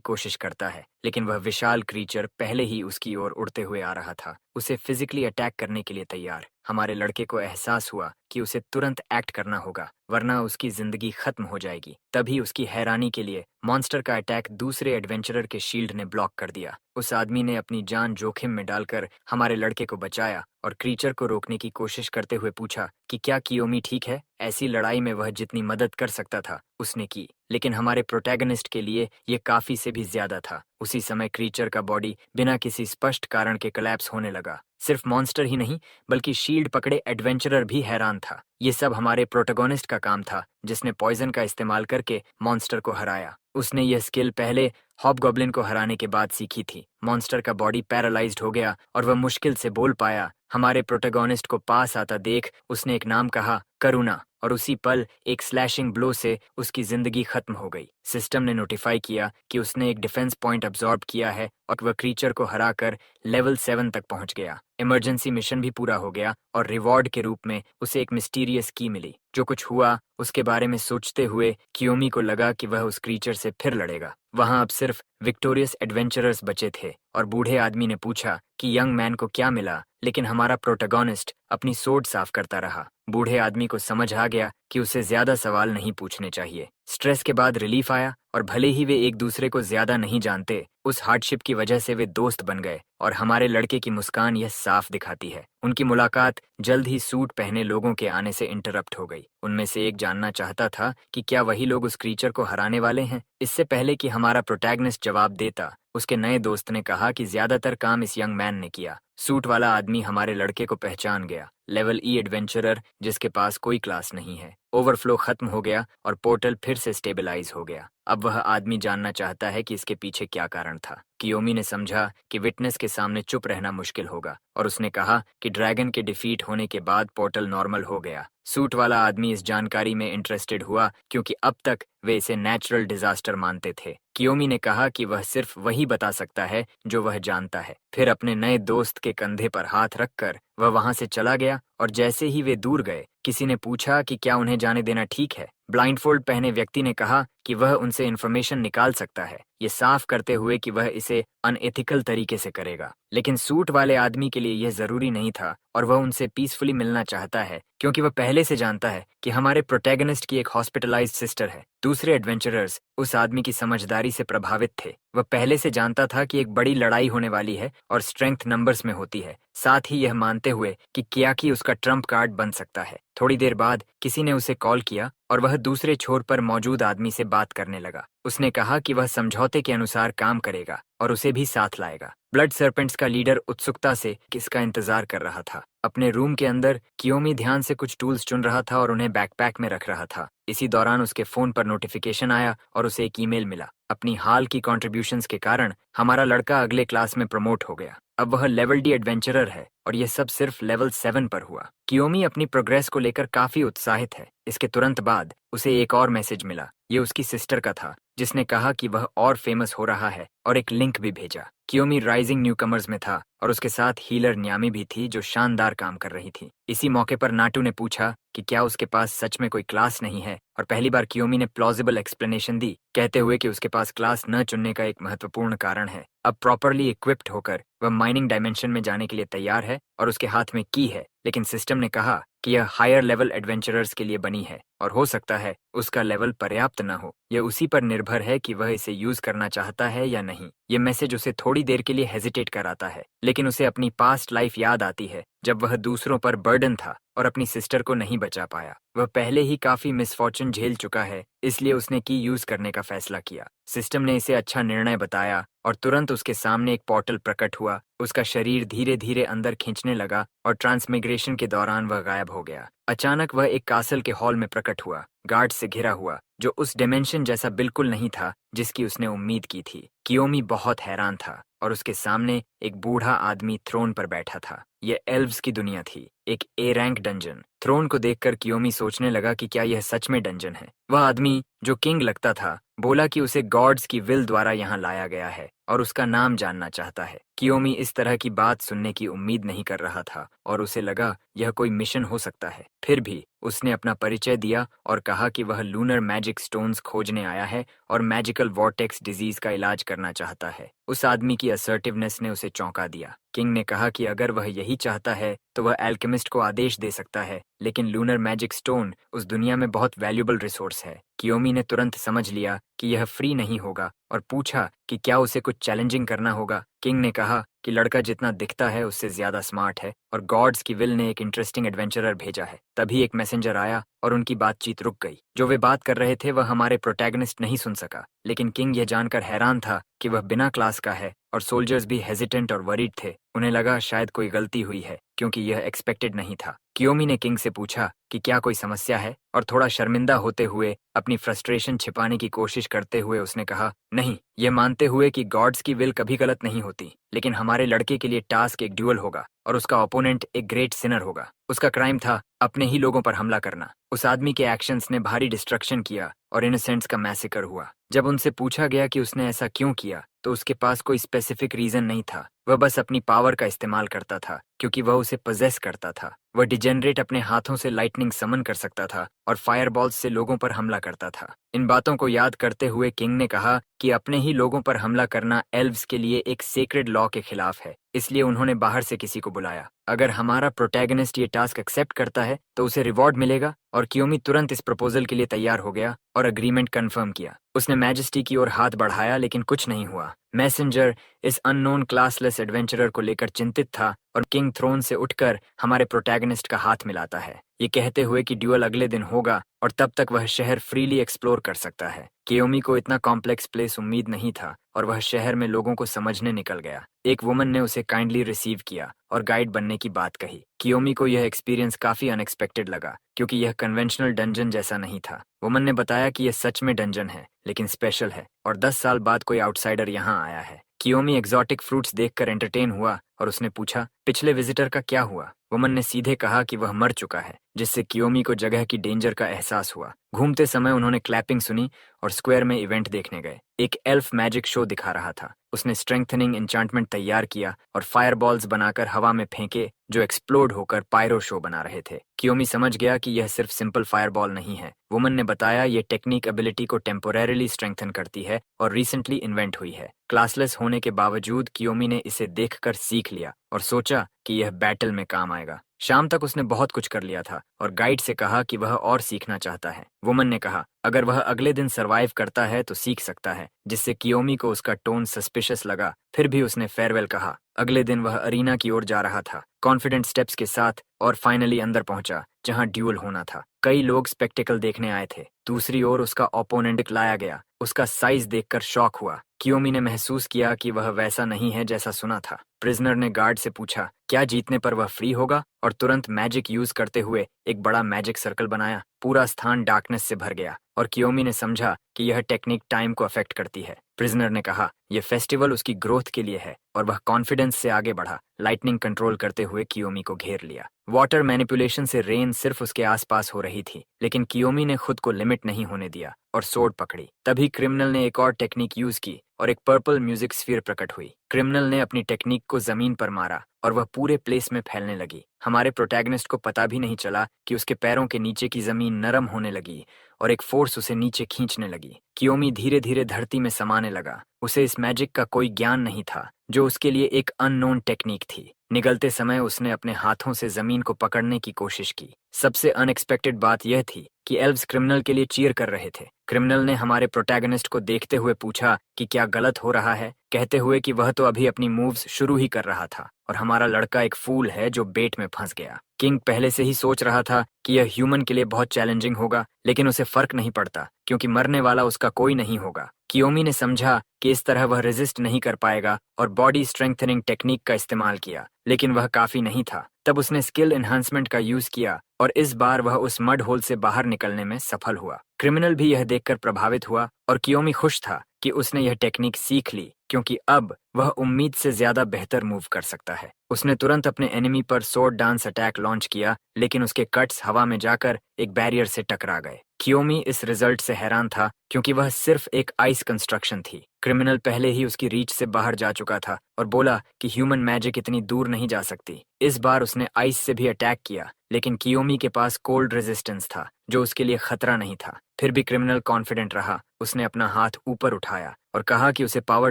कोशिश करता है, लेकिन वह विशाल क्रीचर पहले ही उसकी ओर उड़ते हुए आ रहा था, उसे फिजिकली अटैक करने के लिए तैयार। हमारे लड़के को एहसास हुआ कि उसे तुरंत एक्ट करना होगा, वरना उसकी जिंदगी खत्म हो जाएगी। तभी उसकी हैरानी के लिए मॉन्स्टर का अटैक दूसरे एडवेंचरर के शील्ड ने ब्लॉक कर दिया। उस आदमी ने अपनी जान जोखिम में डालकर हमारे लड़के को बचाया और क्रीचर को रोकने की कोशिश करते हुए पूछा कि क्या कियोमी ठीक है। ऐसी लड़ाई में वह जितनी मदद कर सकता था उसने की, लेकिन हमारे प्रोटैगनिस्ट के लिए ये काफी से भी ज्यादा था। उसी समय क्रीचर का बॉडी बिना किसी स्पष्ट कारण के कोलैप्स होने लगा। सिर्फ मॉन्स्टर ही नहीं, बल्कि शील्ड पकड़े एडवेंचरर भी हैरान था। ये सब हमारे प्रोटैगनिस्ट का काम था, जिसने पॉइजन का इस्तेमाल करके मॉन्स्टर को हराया। उसने यह स्किल पहले हॉबगॉब्लिन को हराने के बाद सीखी थी। मॉन्स्टर का बॉडी पैरालाइज्ड हो गया और वह मुश्किल से बोल पाया। हमारे प्रोटैगनिस्ट को पास आता देख उसने एक नाम कहा, करुणा, और उसी पल एक स्लैशिंग ब्लो से उसकी जिंदगी खत्म हो गई। सिस्टम ने नोटिफाई किया कि उसने एक डिफेंस पॉइंट अब्सॉर्ब किया है और वह क्रीचर को हराकर लेवल 7 तक पहुंच गया। इमरजेंसी मिशन भी पूरा हो गया और रिवॉर्ड के रूप में उसे एक मिस्टीरियस की मिली। जो कुछ हुआ उसके बारे में सोचते हुए कियोमी को लगा कि वह उस क्रीचर से फिर लड़ेगा। वहां अब सिर्फ विक्टोरियस एडवेंचरर्स बचे थे और बूढ़े आदमी ने पूछा कि यंग मैन को क्या मिला, लेकिन हमारा प्रोटैगनिस्ट अपनी सोर्ड साफ करता रहा। बूढ़े आदमी को समझ आ गया कि उसे ज्यादा सवाल नहीं पूछने चाहिए। स्ट्रेस के बाद रिलीफ आया और भले ही वे एक दूसरे को ज्यादा नहीं जानते, उस हार्डशिप की वजह से वे दोस्त बन गए और हमारे लड़के की मुस्कान यह साफ दिखाती है। उनकी मुलाकात जल्द ही सूट पहने लोगों के आने से इंटरप्ट हो गई। उनमें से एक जानना चाहता था कि क्या वही लोग उस क्रीचर को हराने वाले हैं। इससे पहले कि हमारा प्रोटैगनिस्ट जवाब देता, उसके नए दोस्त ने कहा कि ज्यादातर काम इस यंग मैन ने किया। सूट वाला आदमी हमारे लड़के को पहचान गया, लेवल ई एडवेंचरर जिसके पास कोई क्लास नहीं है। ओवरफ्लो खत्म हो गया और पोर्टल फिर से स्टेबलाइज हो गया। अब वह आदमी जानना चाहता है कि इसके पीछे क्या कारण था। कियोमी ने समझा कि विटनेस के सामने चुप रहना मुश्किल होगा और उसने कहा कि ड्रैगन के डिफीट होने के बाद पोर्टल नॉर्मल हो गया। सूट वाला आदमी इस जानकारी में इंटरेस्टेड हुआ क्योंकि अब तक वे इसे नेचुरल डिजास्टर मानते थे। कियोमी ने कहा कि वह सिर्फ वही बता सकता है जो वह जानता है। फिर अपने नए दोस्त के कंधे पर हाथ रखकर वह वहां से चला गया और जैसे ही वे दूर गए, किसी ने पूछा कि क्या उन्हें जाने देना ठीक है। ब्लाइंडफोल्ड पहने व्यक्ति ने कहा कि वह उनसे इन्फॉर्मेशन निकाल सकता है, ये साफ करते हुए कि वह इसे अनएथिकल तरीके से करेगा। लेकिन सूट वाले आदमी के लिए यह जरूरी नहीं था और वह उनसे पीसफुली मिलना चाहता है क्योंकि वह पहले से जानता है कि हमारे प्रोटैगनिस्ट की एक हॉस्पिटलाइज्ड सिस्टर है। दूसरे एडवेंचरर्स उस आदमी की समझदारी से प्रभावित थे। वह पहले से जानता था कि एक बड़ी लड़ाई होने वाली है और स्ट्रेंथ नंबर्स में होती है, साथ ही यह मानते हुए कि कियाकी उसका ट्रम्प कार्ड बन सकता है। थोड़ी देर बाद किसी ने उसे कॉल किया और वह दूसरे छोर पर मौजूद आदमी से बात करने लगा। उसने कहा कि वह समझौते के अनुसार काम करेगा और उसे भी साथ लाएगा। ब्लड सर्पेंट्स का लीडर उत्सुकता से किसका इंतजार कर रहा था। अपने रूम के अंदर कियोमी ध्यान से कुछ टूल्स चुन रहा था और उन्हें बैकपैक में रख रहा था। इसी दौरान उसके फोन पर नोटिफिकेशन आया और उसे एक ईमेल मिला। अपनी हाल की कॉन्ट्रीब्यूशंस के कारण हमारा लड़का अगले क्लास में प्रमोट हो गया। अब वह लेवल डी एडवेंचरर है और यह सब सिर्फ लेवल 7 पर हुआ। कियोमी अपनी प्रोग्रेस को लेकर काफी उत्साहित है। इसके तुरंत बाद उसे एक और मैसेज मिला। ये उसकी सिस्टर का था जिसने कहा कि वह और फेमस हो रहा है और एक लिंक भी भेजा। कियोमी राइजिंग न्यूकमर्स में था और उसके साथ हीलर न्यामी भी थी जो शानदार काम कर रही थी। इसी मौके पर नाटू ने पूछा कि क्या उसके पास सच में कोई क्लास नहीं है और पहली बार कियोमी ने प्लॉजिबल एक्सप्लेनेशन दी, कहते हुए कि उसके पास क्लास न चुनने का एक महत्वपूर्ण कारण है। अब प्रॉपरली इक्विप्ड होकर वह माइनिंग डायमेंशन में जाने के लिए तैयार है और उसके हाथ में की है, लेकिन सिस्टम ने कहा कि यह हायर लेवल एडवेंचरर्स के लिए बनी है और हो सकता है उसका लेवल पर्याप्त न हो। यह उसी पर निर्भर है कि वह इसे यूज करना चाहता है या नहीं। ये मैसेज उसे थोड़ी देर के लिए हेजिटेट कराता है, लेकिन उसे अपनी पास्ट लाइफ याद आती है जब वह दूसरों पर बर्डन था और अपनी सिस्टर को नहीं बचा पाया। वह पहले ही काफी मिसफॉर्चून झेल चुका है, इसलिए उसने की यूज करने का फैसला किया। सिस्टम ने इसे अच्छा निर्णय बताया और तुरंत उसके सामने एक पोर्टल प्रकट हुआ। उसका शरीर धीरे धीरे अंदर खींचने लगा और ट्रांसमिग्रेशन के दौरान वह गायब हो गया। अचानक वह एक कासल के हॉल में प्रकट हुआ, गार्ड से घिरा हुआ, जो उस डिमेंशन जैसा बिल्कुल नहीं था जिसकी उसने उम्मीद की थी। कियोमी बहुत हैरान था और उसके सामने एक बूढ़ा आदमी थ्रोन पर बैठा था। यह एल्व्स की दुनिया थी, एक ए रैंक डंजन। थ्रोन को देखकर कियोमी सोचने लगा कि क्या यह सच में डंजन है। वह आदमी, जो किंग लगता था, बोला कि उसे गॉड्स की विल द्वारा यहाँ लाया गया है और उसका नाम जानना चाहता है। कियोमी इस तरह की बात सुनने की उम्मीद नहीं कर रहा था और उसे लगा यह कोई मिशन हो सकता है। फिर भी उसने अपना परिचय दिया और कहा कि वह लूनर मैजिक स्टोन्स खोजने आया है और मैजिकल वॉर्टेक्स डिजीज का इलाज करना चाहता है। उस आदमी की असर्टिवनेस ने उसे चौंका दिया। किंग ने कहा कि अगर वह यही चाहता है तो वह एल्केमिस्ट को आदेश दे सकता है, लेकिन लूनर मैजिक स्टोन उस दुनिया में बहुत वैल्यूबल रिसोर्स है। कियोमी ने तुरंत समझ लिया कि यह फ्री नहीं होगा और पूछा कि क्या उसे कुछ चैलेंजिंग करना होगा। किंग ने कहा कि लड़का जितना दिखता है उससे ज्यादा स्मार्ट है और गॉड्स की विल ने एक इंटरेस्टिंग एडवेंचरर भेजा है। तभी एक मैसेंजर आया और उनकी बातचीत रुक गई। जो वे बात कर रहे थे वह हमारे प्रोटैगनिस्ट नहीं सुन सका, लेकिन किंग यह जानकर हैरान था कि वह बिना क्लास का है और सोल्जर्स भी हेजिटेंट और वरीड थे। उन्हें लगा शायद कोई गलती हुई है क्योंकि यह एक्सपेक्टेड नहीं था। कियोमी ने किंग से पूछा कि क्या कोई समस्या है और थोड़ा शर्मिंदा होते हुए अपनी फ्रस्ट्रेशन छिपाने की कोशिश करते हुए उसने कहा नहीं, यह मानते हुए कि गॉड्स की विल कभी गलत नहीं होती, लेकिन हमारे लड़के के लिए टास्क एक ड्यूअल होगा और उसका ओपोनेंट एक ग्रेट सिनर होगा। उसका क्राइम था अपने ही लोगों पर हमला करना। उस आदमी के एक्शंस ने भारी डिस्ट्रक्शन किया और इनोसेंट्स का मैसेकर हुआ। जब उनसे पूछा गया कि उसने ऐसा क्यों किया तो उसके पास कोई स्पेसिफिक रीजन नहीं था। वह बस अपनी पावर का इस्तेमाल करता था क्योंकि वह उसे पजेस करता था। वह डिजेनरेट अपने हाथों से लाइटनिंग समन कर सकता था और फायरबॉल्स से लोगों पर हमला करता था। इन बातों को याद करते हुए किंग ने कहा कि अपने ही लोगों पर हमला करना एल्व्स के लिए एक सेक्रेड लॉ के खिलाफ है, इसलिए उन्होंने बाहर से किसी को बुलाया। अगर हमारा प्रोटैगनिस्ट ये टास्क एक्सेप्ट करता है तो उसे रिवॉर्ड मिलेगा और कियोमी तुरंत इस प्रपोजल के लिए तैयार हो गया और अग्रीमेंट कंफर्म किया। उसने मैजेस्टी की ओर हाथ बढ़ाया लेकिन कुछ नहीं हुआ। मैसेंजर इस अननोन क्लासलेस एडवेंचरर को लेकर चिंतित था और किंग थ्रोन से उठकर हमारे प्रोटैगनिस्ट का हाथ मिलाता है, ये कहते हुए कि ड्यूअल अगले दिन होगा और तब तक वह शहर फ्रीली एक्सप्लोर कर सकता है। कियोमी को इतना कॉम्प्लेक्स प्लेस उम्मीद नहीं था और वह शहर में लोगों को समझने निकल गया। एक वुमन ने उसे काइंडली रिसीव किया और गाइड बनने की बात कही। कियोमी को यह एक्सपीरियंस काफी अनएक्सपेक्टेड लगा क्योंकि यह कन्वेंशनल डंजन जैसा नहीं था। वुमन ने बताया कि यह सच में डंजन है लेकिन स्पेशल है और 10 साल बाद कोई आउटसाइडर यहाँ आया है। कियोमी एक्सोटिक फ्रूट्स देखकर एंटरटेन हुआ और उसने पूछा पिछले विजिटर का क्या हुआ। वुमन ने सीधे कहा कि वह मर चुका है, जिससे कियोमी को जगह की डेंजर का एहसास हुआ। घूमते समय उन्होंने क्लैपिंग सुनी और स्क्वायर में इवेंट देखने गए। एक एल्फ मैजिक शो दिखा रहा था। उसने स्ट्रेंथनिंग एन्चांटमेंट तैयार किया और फायरबॉल्स बनाकर हवा में फेंके जो एक्सप्लोड होकर पायरो शो बना रहे थे। कियोमी समझ गया कि यह सिर्फ सिंपल फायरबॉल नहीं है। वुमन ने बताया ये टेक्निक एबिलिटी को टेम्पोरेरीली स्ट्रेंथन करती है और रिसेंटली इन्वेंट हुई है। क्लासलेस होने के बावजूद कियोमी ने इसे देखकर सीख लिया और सोचा कि यह बैटल में काम आएगा। शाम तक उसने बहुत कुछ कर लिया था और गाइड से कहा कि वह और सीखना चाहता है। वुमन ने कहा अगर वह अगले दिन सरवाइव करता है तो सीख सकता है, जिससे कियोमी को उसका टोन सस्पिशियस लगा। फिर भी उसने फेयरवेल कहा। अगले दिन वह अरीना की ओर जा रहा था, कॉन्फिडेंट स्टेप्स के साथ, और फाइनली अंदर पहुंचा जहां ड्यूल होना था। कई लोग स्पेक्टिकल देखने आए थे। दूसरी ओर उसका ओपोनेंट लाया गया। उसका साइज देखकर शॉक हुआ। कियोमी ने महसूस किया कि वह वैसा नहीं है जैसा सुना था। प्रिजनर ने गार्ड से पूछा क्या जीतने पर वह फ्री होगा, और तुरंत मैजिक यूज करते हुए एक बड़ा मैजिक सर्कल बनाया। पूरा स्थान डार्कनेस से भर गया और कियोमी ने समझा कि यह टेक्निक टाइम को अफेक्ट करती है। प्रिजनर ने कहा यह फेस्टिवल उसकी ग्रोथ के लिए है, और वह कॉन्फिडेंस से आगे बढ़ा। लाइटनिंग कंट्रोल करते हुए कियोमी को घेर लिया। वाटर मैनिपुलेशन से रेन सिर्फ उसके आसपास हो रही थी, लेकिन कियोमी ने खुद को लिमिट नहीं होने दिया और सोर्ड पकड़ी। तभी क्रिमिनल ने एक और टेक्निक यूज की और एक पर्पल म्यूजिक स्फीयर प्रकट हुई। क्रिमिनल ने अपनी टेक्निक को जमीन पर मारा और वह पूरे प्लेस में फैलने लगी। हमारे प्रोटैगनिस्ट को पता भी नहीं चला कि उसके पैरों के नीचे की जमीन नरम होने लगी और एक फोर्स उसे नीचे खींचने लगी। कियोमी धीरे धीरे धरती में समाने लगा। उसे इस मैजिक का कोई ज्ञान नहीं था, जो उसके लिए एक अननोन टेक्निक थी। निगलते समय उसने अपने हाथों से जमीन को पकड़ने की कोशिश की। सबसे अनएक्सपेक्टेड बात यह थी कि एल्व्स क्रिमिनल के लिए चीयर कर रहे थे। क्रिमिनल ने हमारे प्रोटैगनिस्ट को देखते हुए पूछा कि क्या गलत हो रहा है, कहते हुए कि वह तो अभी अपनी मूव्स शुरू ही कर रहा था और हमारा लड़का एक फूल है जो बेट में फंस गया। किंग पहले से ही सोच रहा था कि यह ह्यूमन के लिए बहुत चैलेंजिंग होगा, लेकिन उसे फर्क नहीं पड़ता क्योंकि मरने वाला उसका कोई नहीं होगा। कियोमी ने समझा कि इस तरह वह रेजिस्ट नहीं कर पाएगा और बॉडी स्ट्रेंथनिंग टेक्निक का इस्तेमाल किया, लेकिन वह काफी नहीं था। तब उसने स्किल एनहांसमेंट का यूज किया और इस बार वह उस मड होल से बाहर निकलने में सफल हुआ। क्रिमिनल भी यह देखकर प्रभावित हुआ और कियोमी खुश था कि उसने यह टेक्निक सीख ली, क्योंकि अब वह उम्मीद से ज्यादा बेहतर मूव कर सकता है। उसने तुरंत अपने एनिमी पर स्वॉर्ड डांस अटैक लॉन्च किया, लेकिन उसके कट्स हवा में जाकर एक बैरियर से टकरा गए। कियोमी इस रिजल्ट से हैरान था क्योंकि वह सिर्फ एक आइस कंस्ट्रक्शन थी। क्रिमिनल पहले ही उसकी रीच से बाहर जा चुका था और बोला कि ह्यूमन मैजिक इतनी दूर नहीं जा सकती। इस बार उसने आइस से भी अटैक किया, लेकिन कियोमी के पास कोल्ड रेजिस्टेंस था जो उसके लिए खतरा नहीं था। फिर भी क्रिमिनल कॉन्फिडेंट रहा। उसने अपना हाथ ऊपर उठाया और कहा कि उसे पावर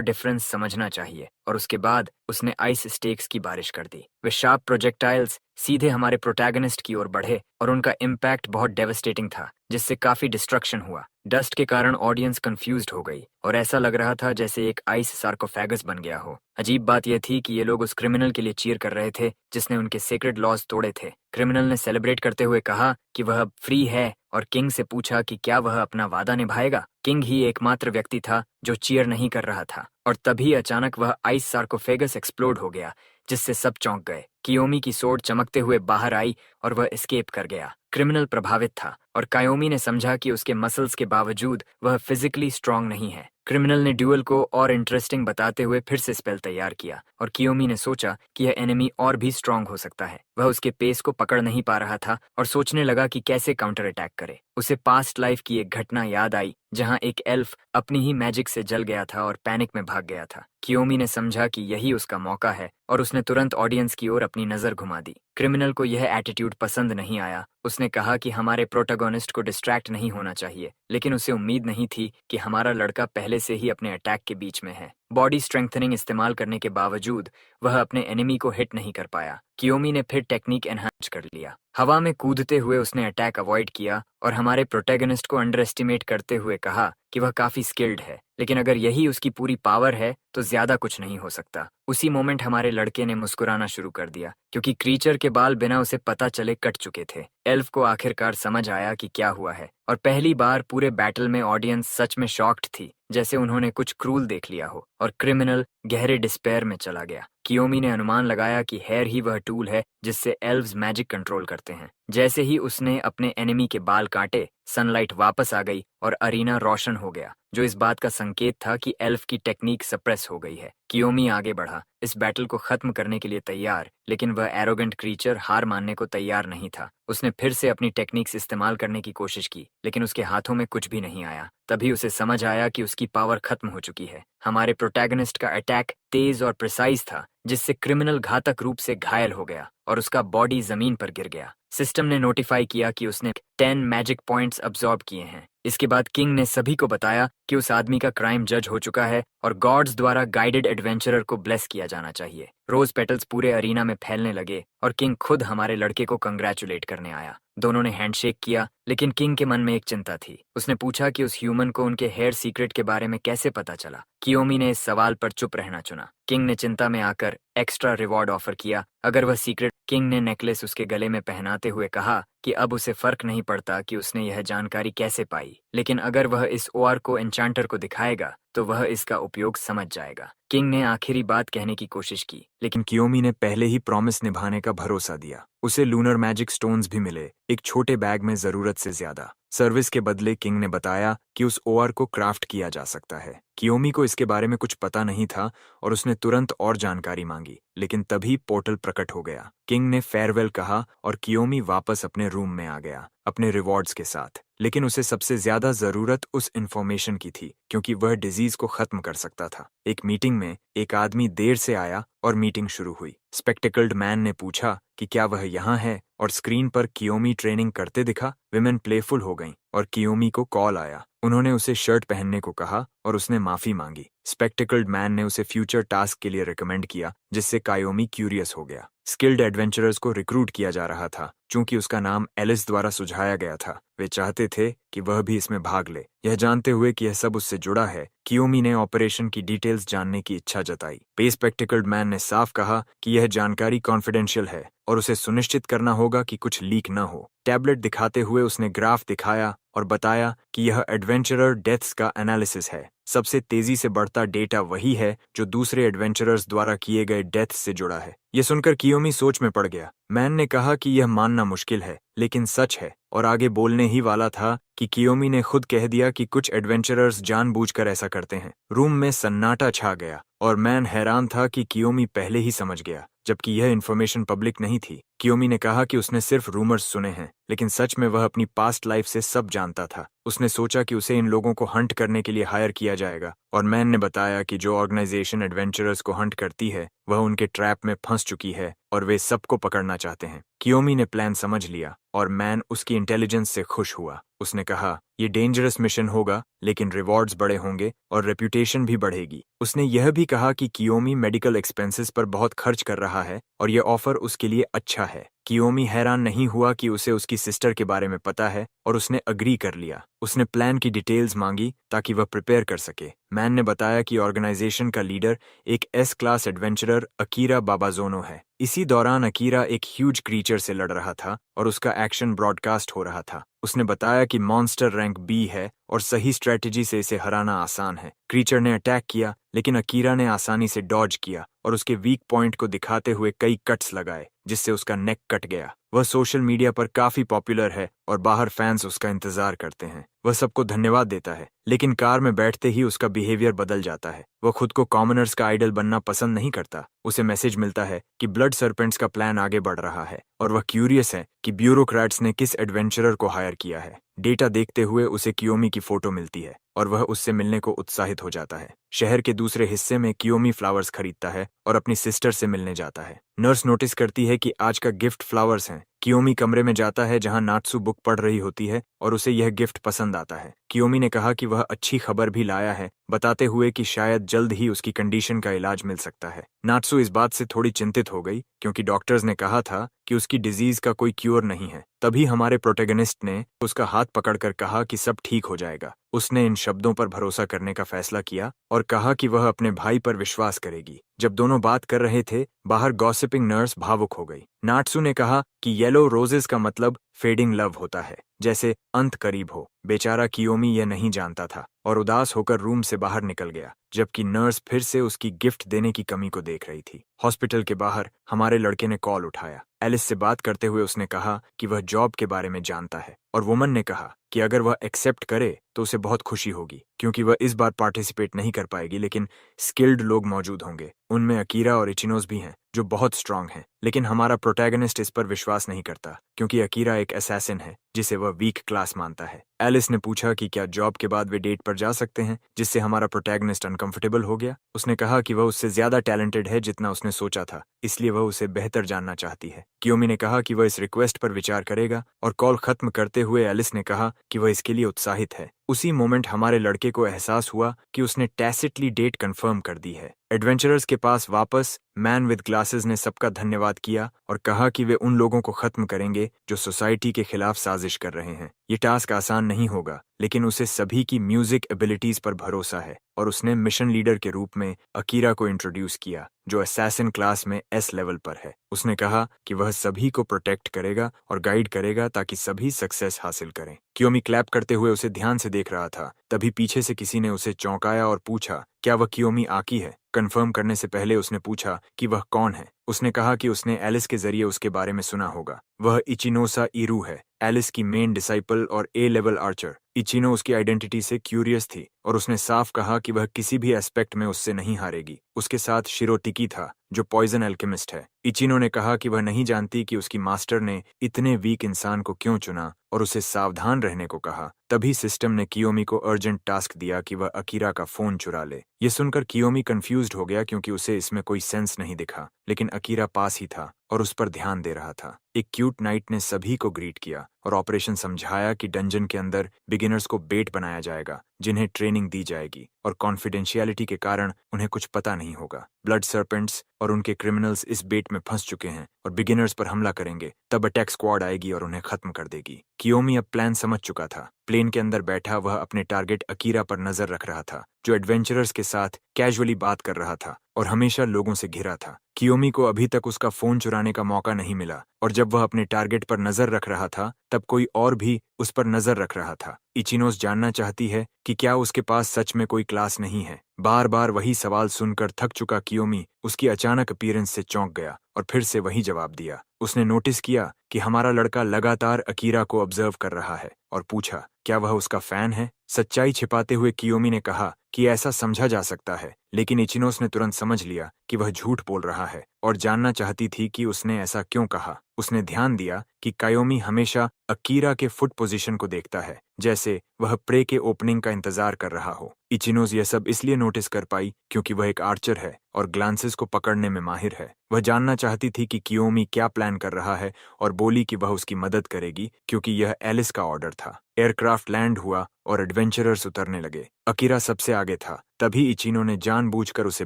डिफरेंस समझना चाहिए, और उसके बाद उसने आइस स्टेक्स की बारिश कर दी। वे शार्प प्रोजेक्टाइल्स सीधे हमारे प्रोटैगनिस्ट की ओर बढ़े और उनका इम्पैक्ट बहुत डेवस्टेटिंग था, जिससे काफी डिस्ट्रक्शन हुआ। डस्ट के कारण ऑडियंस कंफ्यूज्ड हो गई और ऐसा लग रहा था जैसे एक आइस सार्कोफेगस बन गया हो। अजीब बात यह थी कि ये लोग उस क्रिमिनल के लिए चीयर कर रहे थे जिसने उनके सीक्रेट लॉज तोड़े थे। क्रिमिनल ने सेलिब्रेट करते हुए कहा कि वह अब फ्री है और किंग से पूछा कि क्या वह अपना वादा निभाएगा। किंग ही एकमात्र व्यक्ति था जो चीयर नहीं कर रहा था, और तभी अचानक वह आइस सार्कोफेगस एक्सप्लोड हो गया, जिससे सब चौंक गए। कियोमी की सोर्ड चमकते हुए बाहर आई और वह एस्केप कर गया। क्रिमिनल प्रभावित था और कायोमी ने समझा कि उसके मसल्स के बावजूद वह फिजिकली स्ट्रांग नहीं है। क्रिमिनल ने ड्यूअल को और इंटरेस्टिंग बताते हुए फिर से स्पेल तैयार किया और कियोमी ने सोचा कि यह एनिमी और भी स्ट्रांग हो सकता है। वह उसके पेस को पकड़ नहीं पा रहा था और सोचने लगा कि कैसे काउंटर अटैक करे। उसे पास्ट लाइफ की एक घटना याद आई जहां एक एल्फ अपनी ही मैजिक से जल गया था और पैनिक में भाग गया था। कियोमी ने समझा कि यही उसका मौका है और उसने तुरंत ऑडियंस की ओर अपनी नजर घुमा दी। क्रिमिनल को यह एटीट्यूड पसंद नहीं आया। उसने कहा कि हमारे प्रोटोगोनिस्ट को डिस्ट्रैक्ट नहीं होना चाहिए, लेकिन उसे उम्मीद नहीं थी कि हमारा लड़का पहले से ही अपने अटैक के बीच में है। बॉडी स्ट्रेंथनिंग इस्तेमाल करने के बावजूद वह अपने एनिमी को हिट नहीं कर पाया। कियोमी ने फिर टेक्निक एनहांस कर लिया। हवा में कूदते हुए उसने अटैक अवॉइड किया और हमारे प्रोटैगनिस्ट को अंडर एस्टिमेट करते हुए कहा कि वह काफी स्किल्ड है, लेकिन अगर यही उसकी पूरी पावर है तो ज्यादा कुछ नहीं हो सकता। उसी मोमेंट हमारे लड़के ने मुस्कुराना शुरू कर दिया क्योंकि क्रीचर के बाल बिना उसे पता चले कट चुके थे। एल्फ को आखिरकार समझ आया कि क्या हुआ है और पहली बार पूरे बैटल में ऑडियंस सच में शॉक्ड थी, जैसे उन्होंने कुछ क्रूल देख लिया हो, और क्रिमिनल गहरे डिस्पेयर में चला गया। कियोमी ने अनुमान लगाया कि हेयर ही वह टूल है जिससे एल्व्स मैजिक कंट्रोल करते हैं। जैसे ही उसने अपने एनिमी के बाल काटे, सनलाइट वापस आ गई और अरीना रोशन हो गया, जो इस बात का संकेत था कि एल्फ की टेक्निक सप्रेस हो गई है। कियोमी आगे बढ़ा, इस बैटल को खत्म करने के लिए तैयार, लेकिन वह एरोगेंट क्रीचर हार मानने को तैयार नहीं था। उसने फिर से अपनी टेक्निक्स इस्तेमाल करने की कोशिश की, लेकिन उसके हाथों में कुछ भी नहीं आया। तभी उसे समझ आया कि उसकी पावर खत्म हो चुकी है। हमारे प्रोटैगनिस्ट का अटैक तेज और प्रिसाइज था, जिससे क्रिमिनल घातक रूप से घायल हो गया और उसका बॉडी जमीन पर गिर गया। सिस्टम ने नोटिफाई किया कि उसने 10 मैजिक पॉइंट्स अब्सॉर्ब किए हैं। इसके बाद किंग ने सभी को बताया कि उस आदमी का क्राइम जज हो चुका है और गॉड्स द्वारा गाइडेड एडवेंचरर को ब्लेस किया जाना चाहिए। रोज पेटल्स पूरे अरीना में फैलने लगे और किंग खुद हमारे लड़के को कंग्रेचुलेट करने आया। दोनों ने हैंडशेक किया, लेकिन किंग के मन में एक चिंता थी। उसने पूछा कि उस ह्यूमन को उनके हेयर सीक्रेट के बारे में कैसे पता चला। कियोमी ने इस सवाल पर चुप रहना चुना। किंग ने चिंता में आकर एक्स्ट्रा रिवॉर्ड ऑफर किया अगर वह सीक्रेट। किंग ने नेकलेस उसके गले में पहनाते हुए कहा कि अब उसे फर्क नहीं पड़ता कि उसने यह जानकारी कैसे पाई, लेकिन अगर वह इस ओआर को एन्चांटर को दिखाएगा तो वह इसका उपयोग समझ जाएगा। किंग ने आखिरी बात कहने की कोशिश की, लेकिन कियोमी ने पहले ही प्रॉमिस निभाने का भरोसा दिया। उसे लूनर मैजिक स्टोन्स भी मिले, एक छोटे बैग में जरूरत से ज्यादा। सर्विस के बदले किंग ने बताया कि उस ओआर को क्राफ्ट किया जा सकता है। कियोमी को इसके बारे में कुछ पता नहीं था और उसने तुरंत और जानकारी मांगी, लेकिन तभी पोर्टल प्रकट हो गया। किंग ने फेयरवेल कहा और कियोमी वापस अपने रूम में आ गया, अपने रिवॉर्ड्स के साथ। लेकिन उसे सबसे ज्यादा जरूरत उस इंफॉर्मेशन की थी, क्योंकि वह डिजीज को खत्म कर सकता था। एक मीटिंग में एक आदमी देर से आया और मीटिंग शुरू हुई। स्पेक्टिकल्ड मैन ने पूछा कि क्या वह यहाँ है, और स्क्रीन पर कियोमी ट्रेनिंग करते दिखा। विमेन प्लेफुल हो गईं और कियोमी को कॉल आया। उन्होंने उसे शर्ट पहनने को कहा और उसने माफी मांगी। स्पेक्टिकल्ड मैन ने उसे फ्यूचर टास्क के लिए रिकमेंड किया, जिससे कायोमी क्यूरियस हो गया। स्किल्ड एडवेंचरर्स को रिक्रूट किया जा रहा था, चूंकि उसका नाम एलिस द्वारा सुझाया गया था। वे चाहते थे कि वह भी इसमें भाग ले। यह जानते हुए कि यह सब उससे जुड़ा है, कियोमी ने ऑपरेशन की डिटेल्स जानने की इच्छा जताई। पे स्पेक्टिकल्ड मैन ने साफ कहा कि यह जानकारी कॉन्फिडेंशियल है और उसे सुनिश्चित करना होगा कि कुछ लीक न हो। टैबलेट दिखाते हुए उसने ग्राफ दिखाया और बताया कि यह एडवेंचरर डेथ्स का एनालिसिस है। सबसे तेजी से बढ़ता डेटा वही है जो दूसरे एडवेंचरर्स द्वारा किए गए डेथ से जुड़ा है। यह सुनकर कियोमी सोच में पड़ गया। मैन ने कहा कि यह मानना मुश्किल है, लेकिन सच है, और आगे बोलने ही वाला था कि कियोमी ने खुद कह दिया कि कुछ एडवेंचरर्स जानबूझकर ऐसा करते हैं। रूम में सन्नाटा छा गया और मैन हैरान था कि कियोमी पहले ही समझ गया, जबकि यह इन्फॉर्मेशन पब्लिक नहीं थी। कियोमी ने कहा कि उसने सिर्फ रूमर्स सुने हैं, लेकिन सच में वह अपनी पास्ट लाइफ से सब जानता था। उसने सोचा कि उसे इन लोगों को हंट करने के लिए हायर किया जाएगा, और मैन ने बताया कि जो ऑर्गेनाइजेशन एडवेंचरर्स को हंट करती है वह उनके ट्रैप में फंस चुकी है और वे सबको पकड़ना चाहते हैं। कियोमी ने प्लान समझ लिया और मैन उसकी इंटेलिजेंस से खुश हुआ। उसने कहा, ये डेंजरस मिशन होगा, लेकिन रिवॉर्ड्स बड़े होंगे और रेप्यूटेशन भी बढ़ेगी। उसने यह भी कहा कि कियोमी मेडिकल एक्सपेंसेस पर बहुत खर्च कर रहा है और यह ऑफर उसके लिए अच्छा है। कियोमी हैरान नहीं हुआ कि उसे उसकी सिस्टर के बारे में पता है और उसने अग्री कर लिया। उसने प्लान की डिटेल्स मांगी ताकि वह प्रिपेयर कर सके। मैन ने बताया कि ऑर्गेनाइजेशन का लीडर एक एस क्लास एडवेंचरर अकीरा बाबाजोनो है। इसी दौरान अकीरा एक ह्यूज क्रीचर से लड़ रहा था और उसका एक्शन ब्रॉडकास्ट हो रहा था। उसने बताया कि मॉन्स्टर रैंक बी है और सही स्ट्रेटजी से इसे हराना आसान है। क्रीचर ने अटैक किया, लेकिन अकीरा ने आसानी से डॉज किया और उसके वीक पॉइंट को दिखाते हुए कई कट्स लगाए, जिससे उसका नेक कट गया। वह सोशल मीडिया पर काफी पॉपुलर है और बाहर फैंस उसका इंतजार करते हैं। वह सबको धन्यवाद देता है, लेकिन कार में बैठते ही उसका बिहेवियर बदल जाता है। वह खुद को कॉमनर्स का आइडल बनना पसंद नहीं करता। उसे मैसेज मिलता है कि ब्लड सर्पेंट्स का प्लान आगे बढ़ रहा है और वह क्यूरियस है कि ब्यूरोक्रेट्स ने किस एडवेंचरर को हायर किया है। डेटा देखते हुए उसे कियोमी की फोटो मिलती है और वह उससे मिलने को उत्साहित हो जाता है। शहर के दूसरे हिस्से में कियोमी फ्लावर्स खरीदता है और अपनी सिस्टर से मिलने जाता है। नर्स नोटिस करती है कि आज का गिफ्ट फ्लावर्स हैं। कियोमी कमरे में जाता है जहां नात्सु बुक पढ़ रही होती है और उसे यह गिफ्ट पसंद आता है। कियोमी ने कहा कि वह अच्छी खबर भी लाया है, बताते हुए कि शायद जल्द ही उसकी कंडीशन का इलाज मिल सकता है। नात्सु इस बात से थोड़ी चिंतित हो गई, क्योंकि डॉक्टर्स ने कहा था कि उसकी डिजीज का कोई क्योर नहीं है। तभी हमारे प्रोटेगनिस्ट ने उसका हाथ पकड़कर कहा कि सब ठीक हो जाएगा। उसने इन शब्दों पर भरोसा करने का फैसला किया और कहा कि वह अपने भाई पर विश्वास करेगी। जब दोनों बात कर रहे थे, बाहर गॉसिपिंग नर्स भावुक हो गई। नात्सु ने कहा कि येलो रोजेस का मतलब फेडिंग लव होता है, जैसे अंत करीब हो। बेचारा कियोमी यह नहीं जानता था और उदास होकर रूम से बाहर निकल गया। जबकि नर्स फिर से उसकी गिफ्ट देने की कमी को देख रही थी। हॉस्पिटल के बाहर हमारे लड़के ने कॉल उठाया। एलिस से बात करते हुए उसने कहा कि वह जॉब के बारे में जानता है और वुमन ने कहा कि अगर वह एक्सेप्ट करे तो उसे बहुत खुशी होगी, क्योंकि वह इस बार पार्टिसिपेट नहीं कर पाएगी, लेकिन स्किल्ड लोग मौजूद होंगे। उनमें अकीरा और इचिनोस भी हैं जो बहुत स्ट्रांग हैं, लेकिन हमारा प्रोटैगनिस्ट इस पर विश्वास नहीं करता क्योंकि अकीरा एक असैसिन है जिसे वह वीक क्लास मानता है। एलिस ने पूछा कि क्या जॉब के बाद वे डेट पर जा सकते हैं, जिससे हमारा प्रोटैगनिस्ट अनकंफर्टेबल हो गया। उसने कहा कि वह उससे ज्यादा टैलेंटेड है जितना उसने सोचा था, इसलिए वह उसे बेहतर जानना चाहती है। कियोमी ने कहा कि वह इस रिक्वेस्ट पर विचार करेगा और कॉल खत्म करते हुए एलिस ने कहा कि वह इसके लिए उत्साहित है। उसी मोमेंट हमारे लड़के को एहसास हुआ कि उसने टैसिटली डेट कंफर्म कर दी है। एडवेंचरर्स के पास वापस मैन विद ग्लासेस ने सबका धन्यवाद किया और कहा कि वे उन लोगों को खत्म करेंगे जो सोसाइटी के खिलाफ साजिश कर रहे हैं। ये टास्क आसान नहीं होगा, लेकिन उसे सभी की म्यूजिक एबिलिटीज पर भरोसा है और उसने मिशन लीडर के रूप में अकीरा को इंट्रोड्यूस किया जो असैसिन क्लास में एस लेवल पर है। उसने कहा कि वह सभी को प्रोटेक्ट करेगा और गाइड करेगा ताकि सभी सक्सेस हासिल करें। कियोमी क्लैप करते हुए उसे ध्यान से देख रहा था, तभी पीछे से किसी ने उसे चौंकाया और पूछा क्या वह कियोमी आकी है। कंफर्म करने से पहले उसने पूछा कि वह कौन है। उसने कहा कि उसने एलिस के जरिए उसके बारे में सुना होगा। वह इचिनोसा इरू है, एलिस की मेन डिसाइपल और ए लेवल आर्चर। इचिनो उसकी आइडेंटिटी से क्यूरियस थी और उसने साफ कहा कि वह किसी भी एस्पेक्ट में उससे नहीं हारेगी। उसके साथ शिरोटिकी था जो पॉइजन एल्केमिस्ट है। इचिनो ने कहा कि वह नहीं जानती कि उसकी मास्टर ने इतने वीक इंसान को क्यों चुना और उसे सावधान रहने को कहा। तभी सिस्टम ने कियोमी को अर्जेंट टास्क दिया कि वह अकीरा का फोन चुरा ले। ये सुनकर कियोमी कंफ्यूज्ड हो गया क्योंकि उसे इसमें कोई सेंस नहीं दिखा, लेकिन अकीरा पास ही था और उस पर ध्यान दे रहा था। एक क्यूट नाइट ने सभी को ग्रीट किया और ऑपरेशन समझाया कि डंजन के अंदर बिगिनर्स को बेट बनाया जाएगा जिन्हें ट्रेनिंग दी जाएगी और कॉन्फिडेंशियलिटी के कारण उन्हें कुछ पता नहीं होगा। ब्लड सर्पेंट्स और उनके क्रिमिनल्स इस बेट में फंस चुके हैं और बिगिनर्स पर हमला करेंगे, तब अटैक स्क्वाड आएगी और उन्हें खत्म कर देगी। कियोमी अब प्लान समझ चुका था। प्लेन के अंदर बैठा वह अपने टारगेट अकीरा पर नजर रख रहा था जो एडवेंचरर्स के साथ कैजुअली बात कर रहा था और हमेशा लोगों से घिरा था। कियोमी को अभी तक उसका फोन चुराने का मौका नहीं मिला और जब वह अपने टारगेट पर नजर रख रहा था तब कोई और भी उस पर नजर रख रहा था। इचिनोस जानना चाहती है कि क्या उसके पास सच में कोई क्लास नहीं है। बार बार वही सवाल सुनकर थक चुका कियोमी उसकी अचानक अपीयरेंस से चौंक गया और फिर से वही जवाब दिया। उसने नोटिस किया कि हमारा लड़का लगातार अकीरा को ऑब्जर्व कर रहा है और पूछा क्या वह उसका फैन है। सच्चाई छिपाते हुए कियोमी ने कहा कि ऐसा समझा जा सकता है, लेकिन इचिनोस ने तुरंत समझ लिया कि वह झूठ बोल रहा है और जानना चाहती थी कि उसने ऐसा क्यों कहा। उसने ध्यान दिया कि कायोमी हमेशा अकीरा के फुट पोजीशन को देखता है, जैसे वह प्रे के ओपनिंग का इंतजार कर रहा हो। इचिनोस यह सब इसलिए नोटिस कर पाई क्योंकि वह एक आर्चर है और ग्लांसेस को पकड़ने में माहिर है। वह जानना चाहती थी कि कियोमी क्या प्लान कर रहा है और बोली कि वह उसकी मदद करेगी क्योंकि यह एलिस का ऑर्डर था। एयरक्राफ्ट लैंड हुआ और एडवेंचरर्स उतरने लगे। अकीरा सबसे आगे था। तभी इचिनो ने जानबूझकर उसे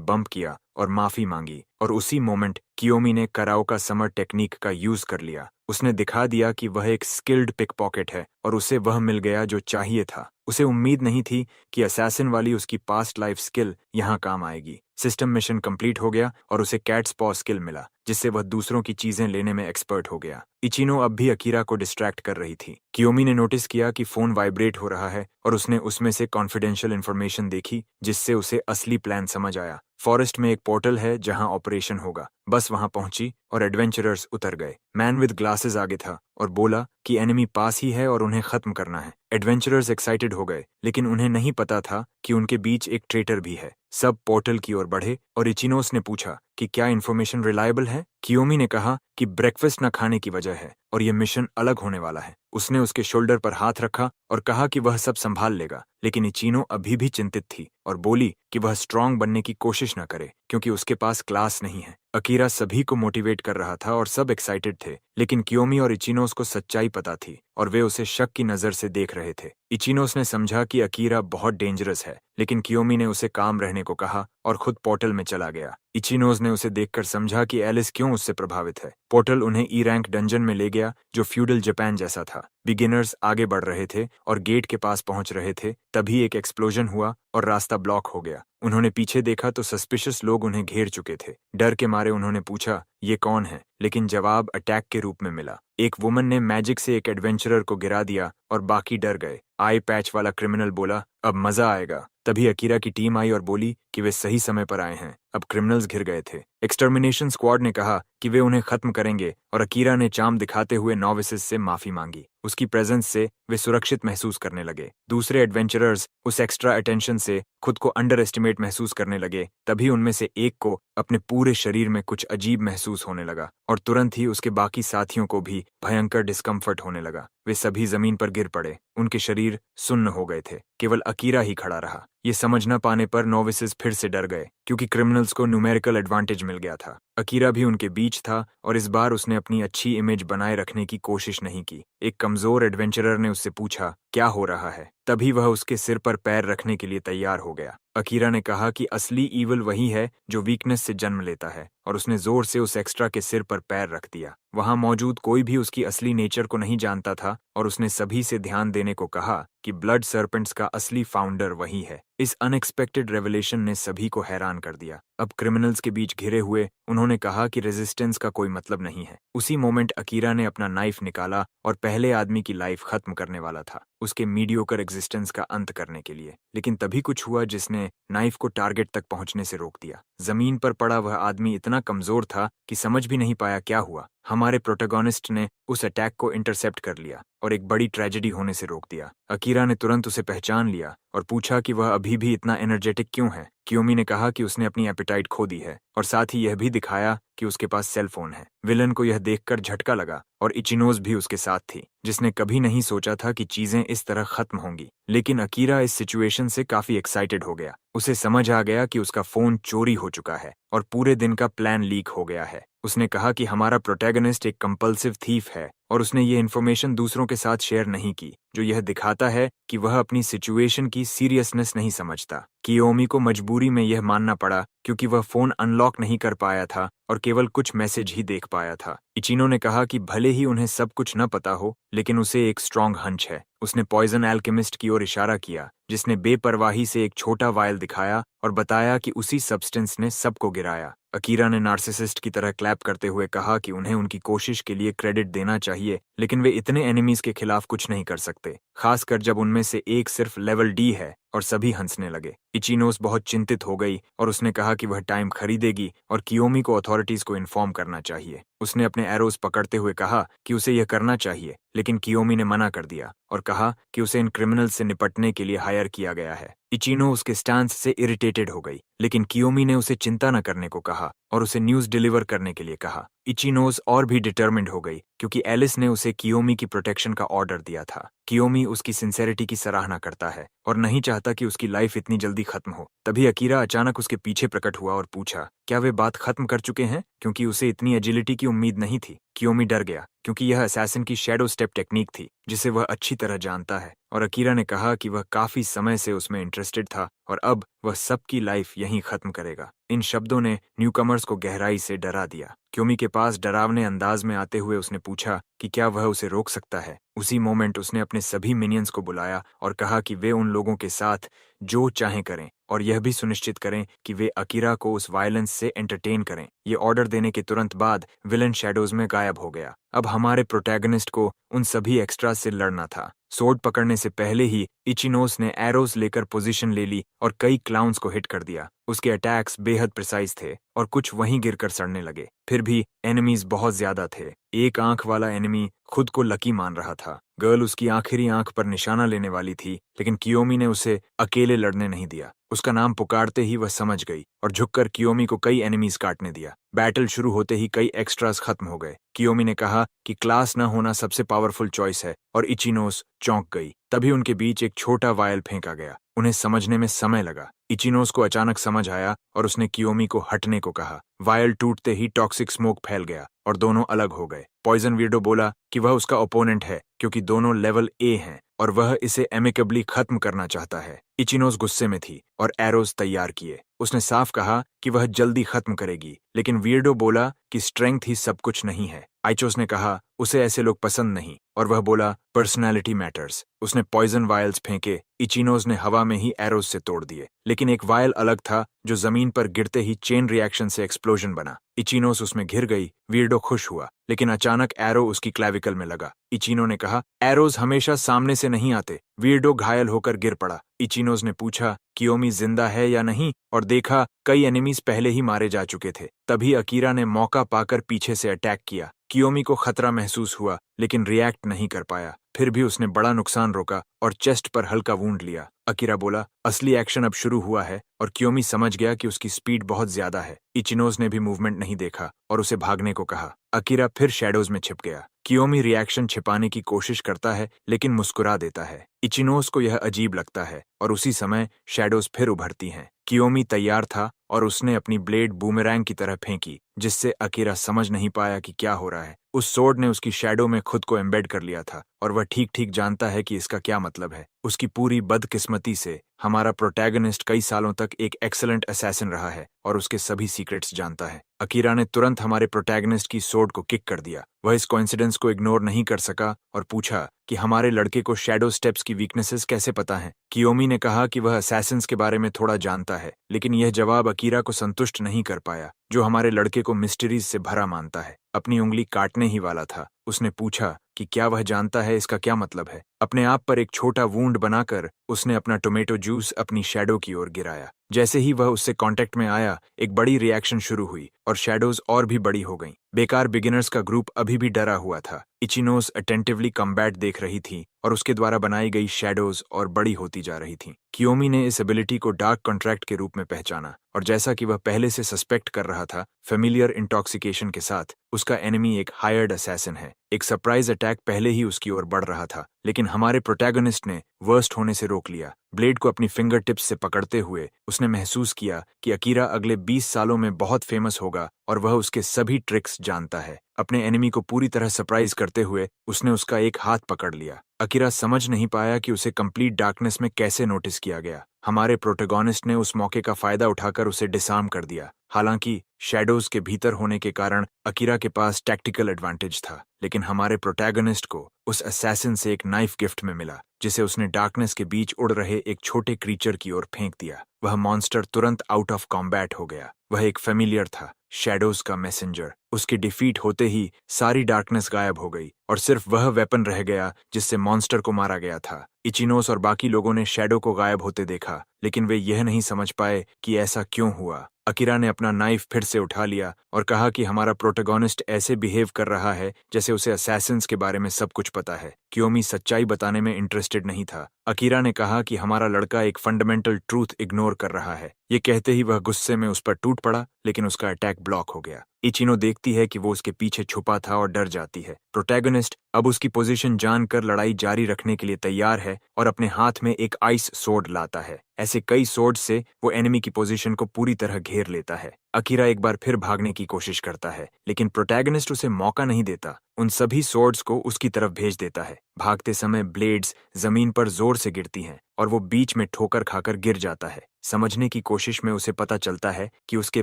बम्प किया और माफी मांगी और उसी मोमेंट कियोमी ने कराओका समर टेक्निक का यूज कर लिया। उसने दिखा दिया कि वह एक स्किल्ड पिकपॉकेट है और उसे वह मिल गया जो चाहिए था। उसे उम्मीद नहीं थी कि असैसिन वाली उसकी पास्ट लाइफ स्किल यहाँ काम आएगी। सिस्टम मिशन कंप्लीट हो गया और उसे कैट्स पॉ स्किल मिला जिससे वह दूसरों की चीजें लेने में एक्सपर्ट हो गया। इचिनो अब भी अकीरा को डिस्ट्रैक्ट कर रही थी। कियोमी ने नोटिस किया कि फोन वाइब्रेट हो रहा है और उसने उसमें से कॉन्फिडेंशियल इंफॉर्मेशन देखी जिससे उसे असली प्लान समझ आया। फॉरेस्ट में एक पोर्टल है जहां ऑपरेशन होगा। बस वहां पहुंची और एडवेंचरर्स उतर गए। मैन विद ग्लासेस आगे था और बोला कि एनिमी पास ही है और उन्हें खत्म करना है। एडवेंचरर्स एक्साइटेड हो गए, लेकिन उन्हें नहीं पता था कि उनके बीच एक ट्रेटर भी है। सब पोर्टल की ओर बढ़े और इचिनोस ने पूछा कि क्या इन्फॉर्मेशन रिलायबल है। कियोमी ने कहा कि ब्रेकफास्ट न खाने की वजह है और यह मिशन अलग होने वाला है। उसने उसके शोल्डर पर हाथ रखा और कहा कि वह सब संभाल लेगा, लेकिन इचिनो अभी भी चिंतित थी और बोली कि वह स्ट्रांग बनने की कोशिश न करे क्योंकि उसके पास क्लास नहीं है। अकीरा सभी को मोटिवेट कर रहा था और सब एक्साइटेड थे, लेकिन कियोमी और इचिनोस को सच्चाई पता थी और वे उसे शक की नजर से देख रहे थे। इचिनोस ने समझा कि अकीरा बहुत डेंजरस है, लेकिन कियोमी ने उसे काम रहने को कहा और खुद पोर्टल में चला गया। इचिनोस ने उसे देखकर समझा कि एलिस क्यों उससे प्रभावित है। पोर्टल उन्हें ई रैंक डंजन में ले गया जो फ्यूडल जापान जैसा था। बिगिनर्स आगे बढ़ रहे थे और गेट के पास पहुंच रहे थे, तभी एक एक्सप्लोजन हुआ और रास्ता ब्लॉक हो गया। उन्होंने पीछे देखा तो सस्पिशियस लोग उन्हें घेर चुके थे। डर के मारे उन्होंने पूछा ये कौन है, लेकिन जवाब अटैक के रूप में मिला। एक वुमन ने मैजिक से एक एडवेंचरर को गिरा दिया और बाकी डर गए। आई पैच वाला क्रिमिनल बोला अब मजा आएगा। तभी अकीरा की टीम आई और बोली कि वे सही समय पर आए हैं। अब क्रिमिनल्स घिर गए थे। एक्सटर्मिनेशन स्क्वाड ने कहा कि वे उन्हें खत्म करेंगे और अकीरा ने चाम दिखाते हुए नॉविसेस से माफी मांगी। उसकी प्रेजेंस से वे सुरक्षित महसूस करने लगे। दूसरे एडवेंचरर्स उस एक्स्ट्रा अटेंशन से खुद को अंडर एस्टिमेट महसूस करने लगे। तभी उनमें से एक को अपने पूरे शरीर में कुछ अजीब महसूस होने लगा और तुरंत ही उसके बाकी साथियों को भी भयंकर डिस्कम्फर्ट होने लगा। वे सभी जमीन पर गिर पड़े। उनके शरीर सुन्न हो गए थे। केवल अकीरा ही खड़ा रहा। ये समझ न पाने पर नोविसेस फिर से डर गए क्योंकि क्रिमिनल्स को न्यूमेरिकल एडवांटेज मिल गया था। अकीरा भी उनके बीच था और इस बार उसने अपनी अच्छी इमेज बनाए रखने की कोशिश नहीं की। एक कमजोर एडवेंचरर ने उससे पूछा, क्या हो रहा है? तभी वह उसके सिर पर पैर रखने के लिए तैयार हो गया। अकीरा ने कहा कि असली ईविल वही है जो वीकनेस से जन्म लेता है, और उसने जोर से उस एक्स्ट्रा के सिर पर पैर रख दिया। वहां मौजूद कोई भी उसकी असली नेचर को नहीं जानता था और उसने सभी से ध्यान देने को कहा कि ब्लड सर्पेंट्स का असली फाउंडर वही है। इस अनएक्सपेक्टेड रेवलेशन ने सभी को हैरान कर दिया। अब क्रिमिनल्स के बीच घिरे हुए उन्होंने कहा कि रेजिस्टेंस का कोई मतलब नहीं है। उसी मोमेंट अकीरा ने अपना नाइफ निकाला और पहले आदमी की लाइफ खत्म करने वाला था, उसके मीडियोकर एग्जिस्टेंस का अंत करने के लिए। लेकिन तभी कुछ हुआ जिसने नाइफ को टारगेट तक पहुंचने से रोक दिया। जमीन पर पड़ा वह आदमी इतना कमजोर था कि समझ भी नहीं पाया क्या हुआ। हमारे प्रोटोगोनिस्ट ने उस अटैक को इंटरसेप्ट कर लिया और एक बड़ी ट्रेजेडी होने से रोक दिया। अकीरा ने तुरंत उसे पहचान लिया और पूछा कि वह अभी भी इतना एनर्जेटिक क्यों है। कियोमी ने कहा कि उसने अपनी एपेटाइट खो दी है और साथ ही यह भी दिखाया कि उसके पास सेल फोन है। विलन को यह देखकर झटका लगा और इचिनोज भी उसके साथ थी, जिसने कभी नहीं सोचा था कि चीजें इस तरह खत्म होंगी। लेकिन अकीरा इस सिचुएशन से काफी एक्साइटेड हो गया। उसे समझ आ गया कि उसका फोन चोरी हो चुका है और पूरे दिन का प्लान लीक हो गया है। उसने कहा कि हमारा प्रोटैगनिस्ट एक कंपल्सिव थीफ है और उसने ये इन्फॉर्मेशन दूसरों के साथ शेयर नहीं की, जो यह दिखाता है कि वह अपनी सिचुएशन की सीरियसनेस नहीं समझता। कियोमी को मजबूरी में यह मानना पड़ा क्योंकि वह फोन अनलॉक नहीं कर पाया था और केवल कुछ मैसेज ही देख पाया था। इचिनो ने कहा कि भले ही उन्हें सब कुछ न पता हो, लेकिन उसे एक स्ट्रॉन्ग हंच है। उसने पॉइजन एल्केमिस्ट की ओर इशारा किया, जिसने बेपरवाही से एक छोटा वायल दिखाया और बताया कि उसी सब्सटेंस ने सबको गिराया। अकीरा ने नार्सिसिस्ट की तरह क्लैप करते हुए कहा कि उन्हें उनकी कोशिश के लिए क्रेडिट देना चाहिए, लेकिन वे इतने एनिमीज के खिलाफ कुछ नहीं कर सकते, खासकर जब उनमें से एक सिर्फ लेवल डी है। और सभी हंसने लगे। इचिनोस बहुत चिंतित हो गई और उसने कहा कि वह टाइम खरीदेगी और कियोमी को अथॉरिटीज को इन्फॉर्म करना चाहिए। उसने अपने एरोज पकड़ते हुए कहा कि उसे यह करना चाहिए, लेकिन कियोमी ने मना कर दिया और कहा कि उसे इन क्रिमिनल्स से निपटने के लिए हायर किया गया है। इचिनो उसके स्टांस से इरिटेटेड हो गई, लेकिन कियोमी ने उसे चिंता न करने को कहा और उसे न्यूज डिलीवर करने के लिए कहा। इचिनोस और भी डिटर्मिन्ड हो गई क्योंकि एलिस ने उसे कियोमी की प्रोटेक्शन का ऑर्डर दिया था। कियोमी उसकी सिंसेरिटी की सराहना करता है और नहीं चाहता कि उसकी लाइफ इतनी जल्दी खत्म हो। तभी अकीरा अचानक उसके पीछे प्रकट हुआ और पूछा, क्या वे बात खत्म कर चुके हैं? क्योंकि उसे इतनी एजिलिटी की उम्मीद नहीं थी। कियोमी डर गया क्योंकि यह असैसिन की शैडो स्टेप टेक्निक थी जिसे वह अच्छी तरह जानता है, और अकीरा ने कहा कि वह काफी समय से उसमें इंटरेस्टेड था और अब वह सबकी लाइफ यहीं खत्म करेगा। इन शब्दों ने न्यूकमर्स को गहराई से डरा दिया। कियोमी के पास डरावने अंदाज में आते हुए उसने पूछा कि क्या वह उसे रोक सकता है। उसी मोमेंट उसने अपने सभी मिनियंस को बुलाया और कहा कि वे उन लोगों के साथ जो चाहें करें और यह भी सुनिश्चित करें कि वे अकीरा को उस वायलेंस से एंटरटेन करें। ये ऑर्डर देने के तुरंत बाद विलन शैडोज में गायब हो गया। अब हमारे प्रोटैगनिस्ट को उन सभी एक्स्ट्रा से लड़ना था। सोर्ड पकड़ने से पहले ही इचिनोस ने एरोस लेकर पोजीशन ले ली और कई क्लाउन्स को हिट कर दिया। उसके अटैक्स बेहद प्रिसाइज थे और कुछ वहीं गिरकर सड़ने लगे। फिर भी एनिमीज बहुत ज्यादा थे। एक आंख वाला एनिमी खुद को लकी मान रहा था। गर्ल उसकी आखिरी आंख पर निशाना लेने वाली थी, लेकिन कियोमी ने उसे अकेले लड़ने नहीं दिया। उसका नाम पुकारते ही वह समझ गई और झुककर कियोमी को कई एनिमीज काटने दिया। बैटल शुरू होते ही कई एक्स्ट्रास खत्म हो गए। कियोमी ने कहा कि क्लास न होना सबसे पावरफुल चॉइस है और इचिनोस चौंक गई। तभी उनके बीच एक छोटा वायल फेंका गया। उन्हें समझने में समय लगा। इचिनोस को अचानक समझ आया और उसने कियोमी को हटने को कहा। वायल टूटते ही टॉक्सिक स्मोक फैल गया और दोनों अलग हो गए। पॉइजन वीडो बोला कि वह उसका ओपोनेंट है क्योंकि दोनों लेवल ए हैं और वह इसे एमिकेबली खत्म करना चाहता है। इचिनोस गुस्से में थी और एरोज तैयार किए। उसने साफ कहा कि वह जल्दी खत्म करेगी, लेकिन वीरडो बोला कि स्ट्रेंथ ही सब कुछ नहीं है, आइचोस ने कहा उसे ऐसे लोग पसंद नहीं, और वह बोला पर्सनैलिटी मैटर्स। उसने पॉइजन वायल्स फेंके। इचिनोज ने हवा में ही एरोज से तोड़ दिए, लेकिन एक वायल अलग था जो जमीन पर गिरते ही चेन रिएक्शन से एक्सप्लोजन बना। इचिनोज उसमें घिर गई। वीरडो खुश हुआ, लेकिन अचानक एरो उसकी क्लैविकल में लगा। इचिनो ने कहा एरोज हमेशा सामने से नहीं आते। वीरडो घायल होकर गिर पड़ा। इचिनोज ने पूछा कियोमी जिंदा है या नहीं, और देखा कई एनिमीज पहले ही मारे जा चुके थे। तभी अकीरा ने मौका पाकर पीछे से अटैक किया। कियोमी को खतरा महसूस हुआ, लेकिन रिएक्ट नहीं कर पाया। फिर भी उसने बड़ा नुकसान रोका और चेस्ट पर हल्का वूंड लिया। अकीरा बोला असली एक्शन अब शुरू हुआ है, और कियोमी समझ गया कि उसकी स्पीड बहुत ज्यादा है। इचिनोज ने भी मूवमेंट नहीं देखा और उसे भागने को कहा। अकीरा फिर शैडोज में छिप गया। कियोमी रिएक्शन छिपाने की कोशिश करता है, लेकिन मुस्कुरा देता है। इचिनोज को यह अजीब लगता है, और उसी समय शैडोज फिर उभरती हैं। कियोमी तैयार था और उसने अपनी ब्लेड बूमेरैंग की तरह फेंकी, जिससे अकीरा समझ नहीं पाया कि क्या हो रहा है। उस सोर्ड ने उसकी शैडो में खुद को एम्बेड कर लिया था, और वह ठीक ठीक जानता है कि इसका क्या मतलब है। उसकी पूरी बदकिस्मती से हमारा प्रोटैगनिस्ट कई सालों तक एक एक्सीलेंट असैसिन रहा है और उसके सभी सीक्रेट्स जानता है। अकीरा ने तुरंत हमारे प्रोटैगनिस्ट की सोर्ड को किक कर दिया। वह इस कोइंसिडेंस को इग्नोर नहीं कर सका और पूछा कि हमारे लड़के को शैडो स्टेप्स की वीकनेसेस कैसे पता है। कियोमी ने कहा कि वह असैसिन्स के बारे में थोड़ा जानता है, लेकिन यह जवाब अकीरा को संतुष्ट नहीं कर पाया, जो हमारे लड़के को मिस्ट्रीज से भरा मानता है। अपनी उंगली काटने ही वाला था। उसने पूछा कि क्या वह जानता है इसका क्या मतलब है। अपने आप पर एक छोटा वूंड बनाकर उसने अपना टोमेटो जूस अपनी शैडो की ओर गिराया। जैसे ही वह उससे कांटेक्ट में आया, एक बड़ी रिएक्शन शुरू हुई और शैडोज और भी बड़ी हो गईं। बेकार बिगिनर्स का ग्रुप अभी भी डरा हुआ था। इचिनोज अटेंटिवली कॉम्बैट देख रही थी और उसके द्वारा बनाई गई शैडोज और बड़ी होती जा रही थीं। कियोमी ने इस एबिलिटी को डार्क कॉन्ट्रैक्ट के रूप में पहचाना, और जैसा कि वह पहले से सस्पेक्ट कर रहा था, फेमिलियर इंटॉक्सिकेशन के साथ उसका एनिमी एक हायर्ड असैसिन है। एक सरप्राइज अटैक पहले ही उसकी ओर बढ़ रहा था, लेकिन हमारे प्रोटैगनिस्ट ने वर्स्ट होने से रोक लिया। ब्लेड को अपनी फिंगर टिप्स से पकड़ते हुए उसने महसूस किया कि अकीरा अगले 20 सालों में बहुत फेमस होगा और वह उसके सभी ट्रिक्स जानता है। अपने एनिमी को पूरी तरह सरप्राइज करते हुए उसने उसका एक हाथ पकड़ लिया। अकीरा समझ नहीं पाया कि उसे कंप्लीट डार्कनेस में कैसे नोटिस किया गया। हमारे प्रोटैगनिस्ट ने उस मौके का फायदा उठाकर उसे डिसआर्म कर दिया। हालांकि शैडोज के भीतर होने के कारण अकीरा के पास टैक्टिकल एडवांटेज था, लेकिन हमारे प्रोटैगनिस्ट को उस असैसिन से एक नाइफ गिफ्ट में मिला, जिसे उसने डार्कनेस के बीच उड़ रहे एक छोटे क्रीचर की ओर फेंक दिया। वह मॉन्स्टर तुरंत आउट ऑफ कॉम्बैट हो गया। वह एक फेमिलियर था, शैडोज का मैसेंजर। उसके डिफीट होते ही सारी डार्कनेस गायब हो गई और सिर्फ वह वेपन रह गया जिससे मॉन्स्टर को मारा गया था। इचिनोस और बाकी लोगों ने शैडो को गायब होते देखा, लेकिन वे यह नहीं समझ पाए कि ऐसा क्यों हुआ। अकीरा ने अपना नाइफ फिर से उठा लिया और कहा कि हमारा प्रोटैगनिस्ट ऐसे बिहेव कर रहा है जैसे उसे असैसिन्स के बारे में सब कुछ पता है। कियोमी सच्चाई बताने में इंटरेस्टेड नहीं था। अकीरा ने कहा कि हमारा लड़का एक फंडामेंटल ट्रूथ इग्नोर कर रहा है। ये कहते ही वह गुस्से में उस पर टूट पड़ा, लेकिन उसका अटैक ब्लॉक हो गया। इचिनो देखती है कि वो उसके पीछे छुपा था और डर जाती है। प्रोटैगनिस्ट अब उसकी पोजीशन जानकर लड़ाई जारी रखने के लिए तैयार है और अपने हाथ में एक आइस सोर्ड लाता है। ऐसे कई सोर्ड से वो एनिमी की पोजीशन को पूरी तरह घेर लेता है। अकीरा एक बार फिर भागने की कोशिश करता है, लेकिन प्रोटैगनिस्ट उसे मौका नहीं देता। उन सभी सोर्ड्स को उसकी तरफ भेज देता है। भागते समय ब्लेड्स जमीन पर जोर से गिरती हैं और वो बीच में ठोकर खाकर गिर जाता है। समझने की कोशिश में उसे पता चलता है कि उसके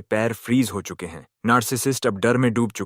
पैर फ्रीज हो चुके हैं। नार्सिसिस्ट अब डर में डूब चुका